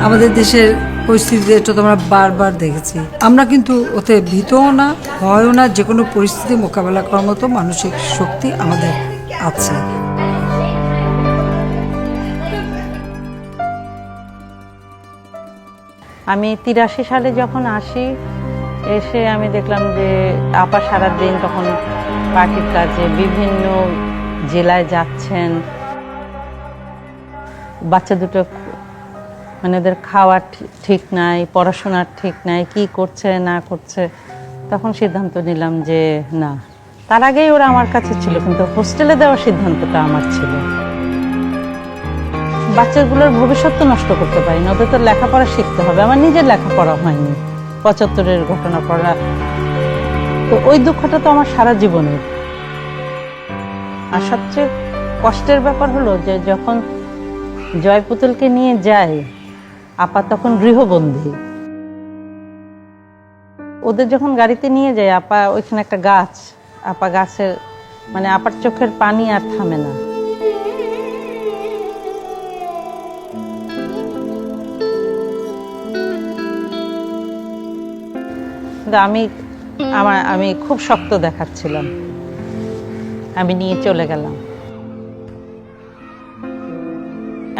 আমাদের দেশের পরিস্থিতি এটা তো আমরা বারবার দেখেছি। আমরা কিন্তু ওতে ভীতও না, ভয়ও না, যে কোনো পরিস্থিতি মোকাবেলা করার মতো মানসিক শক্তি আমাদের আছে। আমি 83 সালে যখন আসি, এসে আমি দেখলাম যে আপা সারাদিন তখন পার্টির কাজে বিভিন্ন জেলায় যাচ্ছেন। বাচ্চা দুটো ওদের খাওয়ার ঠিক নাই, পড়াশোনার ঠিক নাই, কি করছে না করছে। তখন সিদ্ধান্ত নিলাম যে না, তার আগেই ওরা আমার কাছে ছিল, কিন্তু হোস্টেলে দেওয়ার সিদ্ধান্তটা আমার ছিল। বাচ্চাগুলোর ভবিষ্যৎ তো নষ্ট করতে পারি না, ওদের তো লেখাপড়া শিখতে হবে। আমার নিজের লেখাপড়া হয়নি, 75-এর ঘটনা পড়া, তো ওই দুঃখটা তো আমার সারা জীবনের। আর সবচেয়ে কষ্টের ব্যাপার হলো যে যখন জয় পুতুলকে নিয়ে যায়, আপা তখন গৃহবন্দী। ওদের যখন গাড়িতে নিয়ে যায়, আপা ওইখানে একটা গাছ, আপা গাছের আপার চোখের পানি আর থামে না। আমি খুব শক্ত দেখাচ্ছিলাম, আমি নিয়ে চলে গেলাম।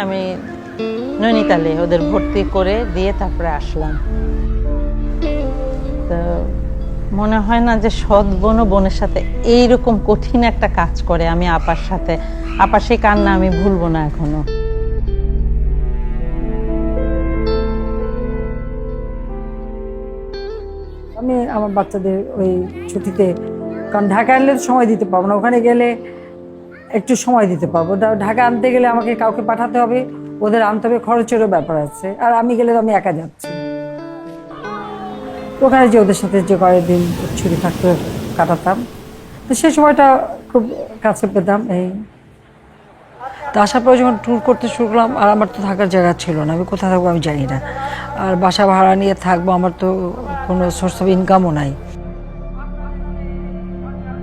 আমি নৈনিতালে ওদের ভর্তি করে দিয়ে তারপরে আসলাম। তো মনে হয় না যে সৎ বোন ও বোনের সাথে এইরকম কঠিন একটা কাজ করে। আমি আপার সাথে, আপার সেই কান্না আমি ভুলবো না এখনো। আমি আমার বাচ্চাদের ওই ছুটিতে, কারণ ঢাকা আনলে সময় দিতে পারবো না, ওখানে গেলে একটু সময় দিতে পারবো। ঢাকা আনতে গেলে আমাকে কাউকে পাঠাতে হবে, ওদের আনতে হবে, খরচেরও ব্যাপার আছে। আর আমি গেলে তো আমি একা যাচ্ছি। ওখানে যে ওদের সাথে যে কয়েক দিন ছুটি থাকতে কাটাতাম, তো সেই সময়টা খুব কাছে পেতাম। এই তো আসার পরে যখন ট্যুর করতে শুরু করলাম, আর আমার তো থাকার জায়গা ছিল না, আমি কোথায় থাকবো আমি জানি না। আর বাসা ভাড়া নিয়ে থাকবো, আমার তো কোনো সোর্স অফ ইনকামও নাই।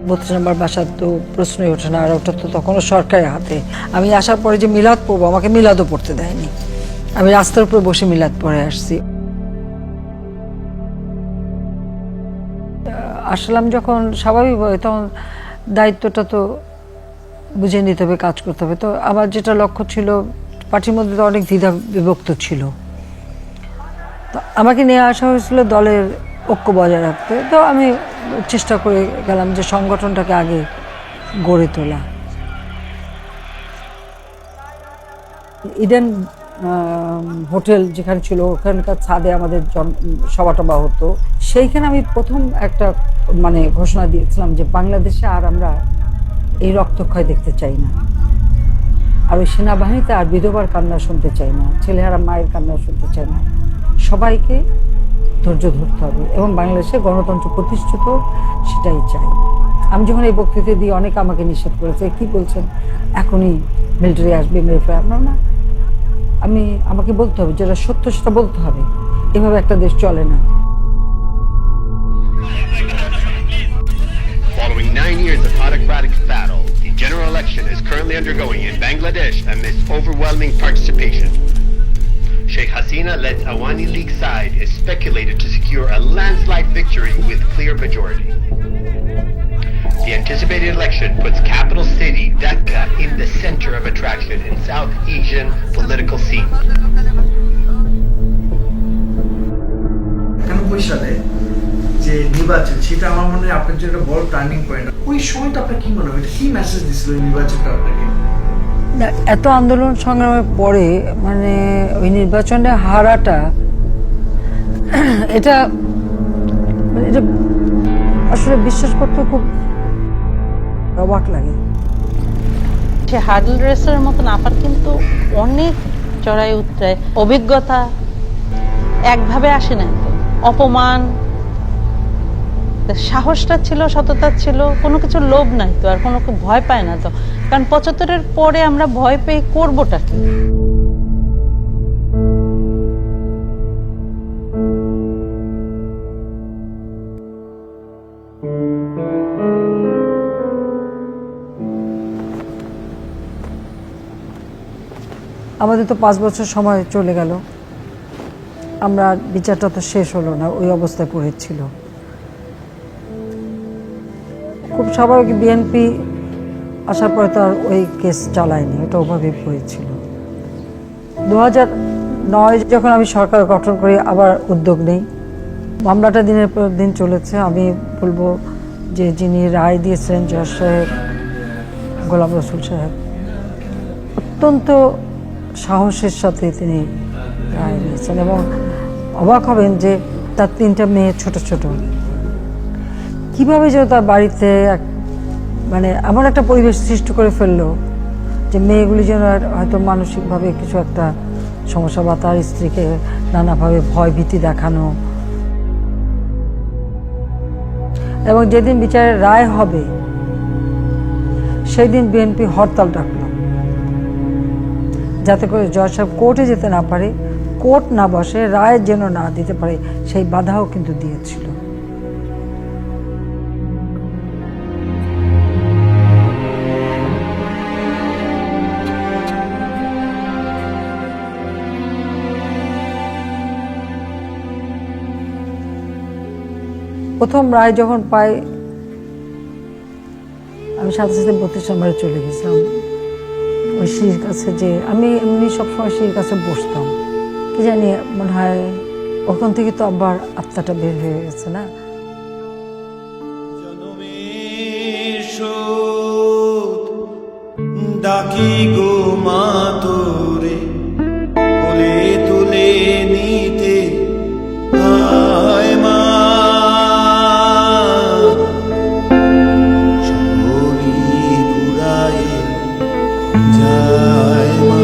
32 নম্বর বাসার তো প্রশ্নই ওঠে না, আর ওটা তো তখনও সরকারের হাতে। আমি আসার পরে যে মিলাদ পড়বো, আমাকে মিলাদও পড়তে দেয়নি। আমি রাস্তার উপরে বসে মিলাদ পড়ে আসছি। আসলাম যখন স্বাভাবিকভাবে, তখন দায়িত্বটা তো বুঝে নিতে হবে, কাজ করতে হবে। তো আমার যেটা লক্ষ্য ছিল, পার্টির মধ্যে তো অনেক দ্বিধা বিভক্ত ছিল, তো আমাকে নিয়ে আসা হয়েছিল দলের ঐক্য বজায় রাখতে। তো আমি চেষ্টা করে গেলাম যে সংগঠনটাকে আগে গড়ে তোলা। ইডেন হোটেল যেখানে ছিল, ওখানকার ছাদে আমাদের সভা টভা হতো। সেইখানে আমি প্রথম একটা ঘোষণা দিয়েছিলাম যে বাংলাদেশে আর আমরা এই রক্তক্ষয় দেখতে চাই না। আর ওই সেনাবাহিনীতে আর বিধবার কান্না শুনতে চাই না, ছেলেহারা মায়ের কান্না শুনতে চাই না। সবাইকে ধৈর্য ধরতে হবে এবং বাংলাদেশে গণতন্ত্র প্রতিষ্ঠিত সেটাই চাই। আমি যখন এই বক্তৃতা দিয়ে অনেকে আমাকে নিষেধ করেছে, কি বলছেন এখনই মিলিটারি আসবে মেরে ফেলা, না, আমাকে বলতে হবে যেটা সত্য সেটা বলতে হবে। এভাবে একটা দেশ চলে না। Following 9 years of autocratic battle, the general election is currently undergoing in Bangladesh amidst overwhelming participation. Sheikh Hasina-led Awani League side is speculated to secure a landslide victory with clear majority. The anticipated election puts capital city Dhaka in the center of attraction in South Asian political scene. 91 সালে যে নির্বাচন, সেটা আমার মনে হয় আপনার জন্য একটা বড় টার্নিং পয়েন্ট। ওই সময়টা আপনার কি মনে হয়, কি মেসেজ দিছিল ওই নির্বাচনটা আপনাকে? এত আন্দোলন সংগ্রামের পরে মানে ওই নির্বাচনে হারাটা, এটা আসলে বিশ্বাস করতে খুব অবাক লাগে। সে হার্ডল রেসের মতন আপার কিন্তু অনেক চড়াই উতরায় অভিজ্ঞতা একভাবে আসে না। তো অপমান, সাহসটা ছিল, সততা ছিল, কোনো কিছু লোভ নাই তো, আর কোনো ভয় পায় না তো। কারণ 75-এর পরে আমরা ভয় পেয়ে করবোটা কি? আমাদের তো 5 বছর সময় চলে গেল, আমরা বিচারটা তো শেষ হলো না, ওই অবস্থায় পড়েছিল। খুব স্বাভাবিক, বিএনপি আসার পরে তো আর ওই কেস চালায়নি, ওটা ওভাবেই পড়েছিল। 2009 যখন আমি সরকার গঠন করি, আবার উদ্যোগ নেই। মামলাটা দিনের পর দিন চলেছে। আমি বলবো যে যিনি রায় দিয়েছেন জজ সাহেব, গোলাম রসুল সাহেব, অত্যন্ত সাহসের সাথে তিনি রায় দিয়েছেন এবং অবাক হবেন যে তার 3টা মেয়ে ছোট ছোট, কিভাবে যেন তার বাড়িতে মানে এমন একটা পরিবেশ সৃষ্টি করে ফেললো যে মেয়েগুলি যেন হয়তো মানসিকভাবে কিছু একটা সমস্যা, বা তার স্ত্রীকে নানাভাবে ভয় ভীতি দেখানো। এবং যেদিন বিচারের রায় হবে সেই দিন বিএনপি হরতাল ডাকল, যাতে করে জজ সাহেব কোর্টে যেতে না পারে, কোর্ট না বসে, রায় যেন না দিতে পারে, সেই বাধাও কিন্তু দিয়েছিল। প্রথম রায় যখন পাই, আমি সাথে সাথে 32 নম্বরে চলে গেছিলাম ওই সিঁড়ির কাছে। যে আমি এমনি সবসময় সিঁড়ির কাছে বসতাম, কি জানি মনে হয় ওখান থেকে তো আবার আত্মাটা বের হয়ে গেছে না। ডাকি গো মা তোরে কোলে তুলে নিতে, আয় মা যায় মা।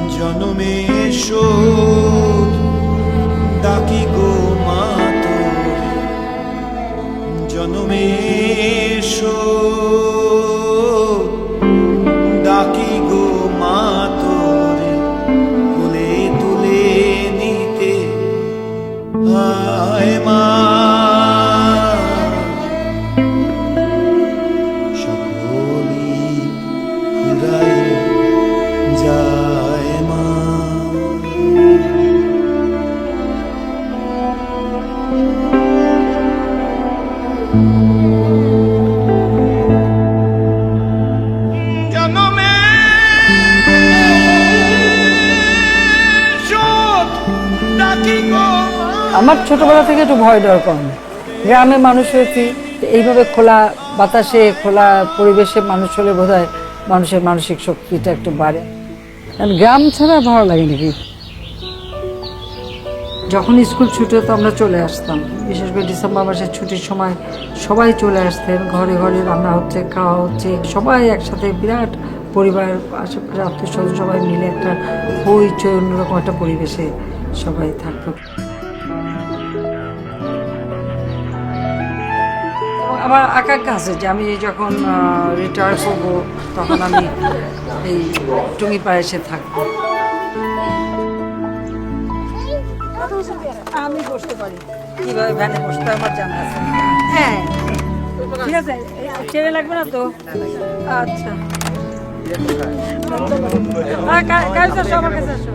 জনমের শোধ ডাকি গো মা তোরে, জনমের শোধ আমার ছোটবেলা থেকে একটু ভয় ডর কম, গ্রামে মানুষ হয়েছি, তো এইভাবে খোলা বাতাসে খোলা পরিবেশে মানুষ হলে বোধহয় মানুষের মানসিক শক্তিটা একটু বাড়ে। আর গ্রাম ছাড়া ভালো লাগে নাকি। যখন স্কুল ছুটি হতো আমরা চলে আসতাম, বিশেষ করে ডিসেম্বর মাসের ছুটির সময় সবাই চলে আসতেন, ঘরে ঘরে রান্না হচ্ছে, খাওয়া হচ্ছে, সবাই একসাথে বিরাট পরিবার, আশেপাশে আত্মীয় স্বজন সবাই মিলে একটা হইচই অন্যরকম একটা পরিবেশে সবাই থাকতো। আমার আকাঙ্ক্ষা আছে যে আমি যখন রিটায়ার করবো তখন আমি এই টুঙ্গিপাড়ে এসে থাকবো। আমি বসতে পারি, কিভাবে ভ্যানে বসতে আমার জানা আছে। হ্যাঁ ঠিক আছে, ছেড়ে লাগবে না তো? আচ্ছা কাজ আসো, আমার কাছে আসো।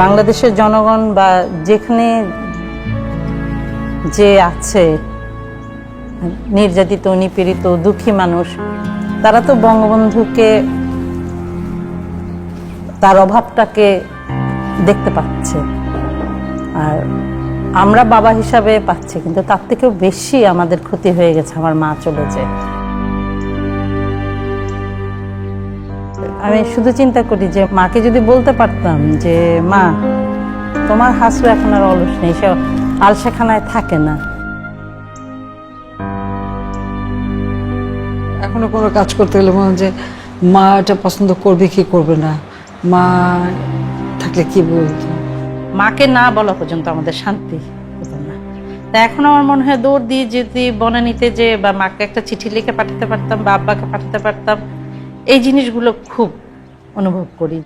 বাংলাদেশের জনগণ বা যেখানে যে আছে নির্যাতিত, নিপীড়িত, দুঃখী মানুষ, তারা তো বঙ্গবন্ধুকে, তার অভাবটাকে দেখতে পাচ্ছে। আর আমরা বাবা হিসাবে পাচ্ছি, কিন্তু তার থেকেও বেশি আমাদের ক্ষতি হয়ে গেছে আমার মা চলে যায়। আমি শুধু চিন্তা করি যে মাকে যদি বলতে পারতাম যে মা, তোমার হাসু এখন আর অলস নেই, সে আলসেখানায় থাকে না। এখনো কোনো কাজ করতে গেলে মনে হয় যে মা এটা পছন্দ করবে কি করবে না, মা থাকলে কি বলতো। মাকে না বলা পর্যন্ত আমাদের শান্তি হতো না। তা এখন আমার মনে হয় দৌড় দিয়ে যদি বনানীতে যে বা মাকে একটা চিঠি লিখে পাঠাতে পারতাম বা আব্বাকে পাঠাতে পারতাম, এই জিনিসগুলো খুব অনুভব করি।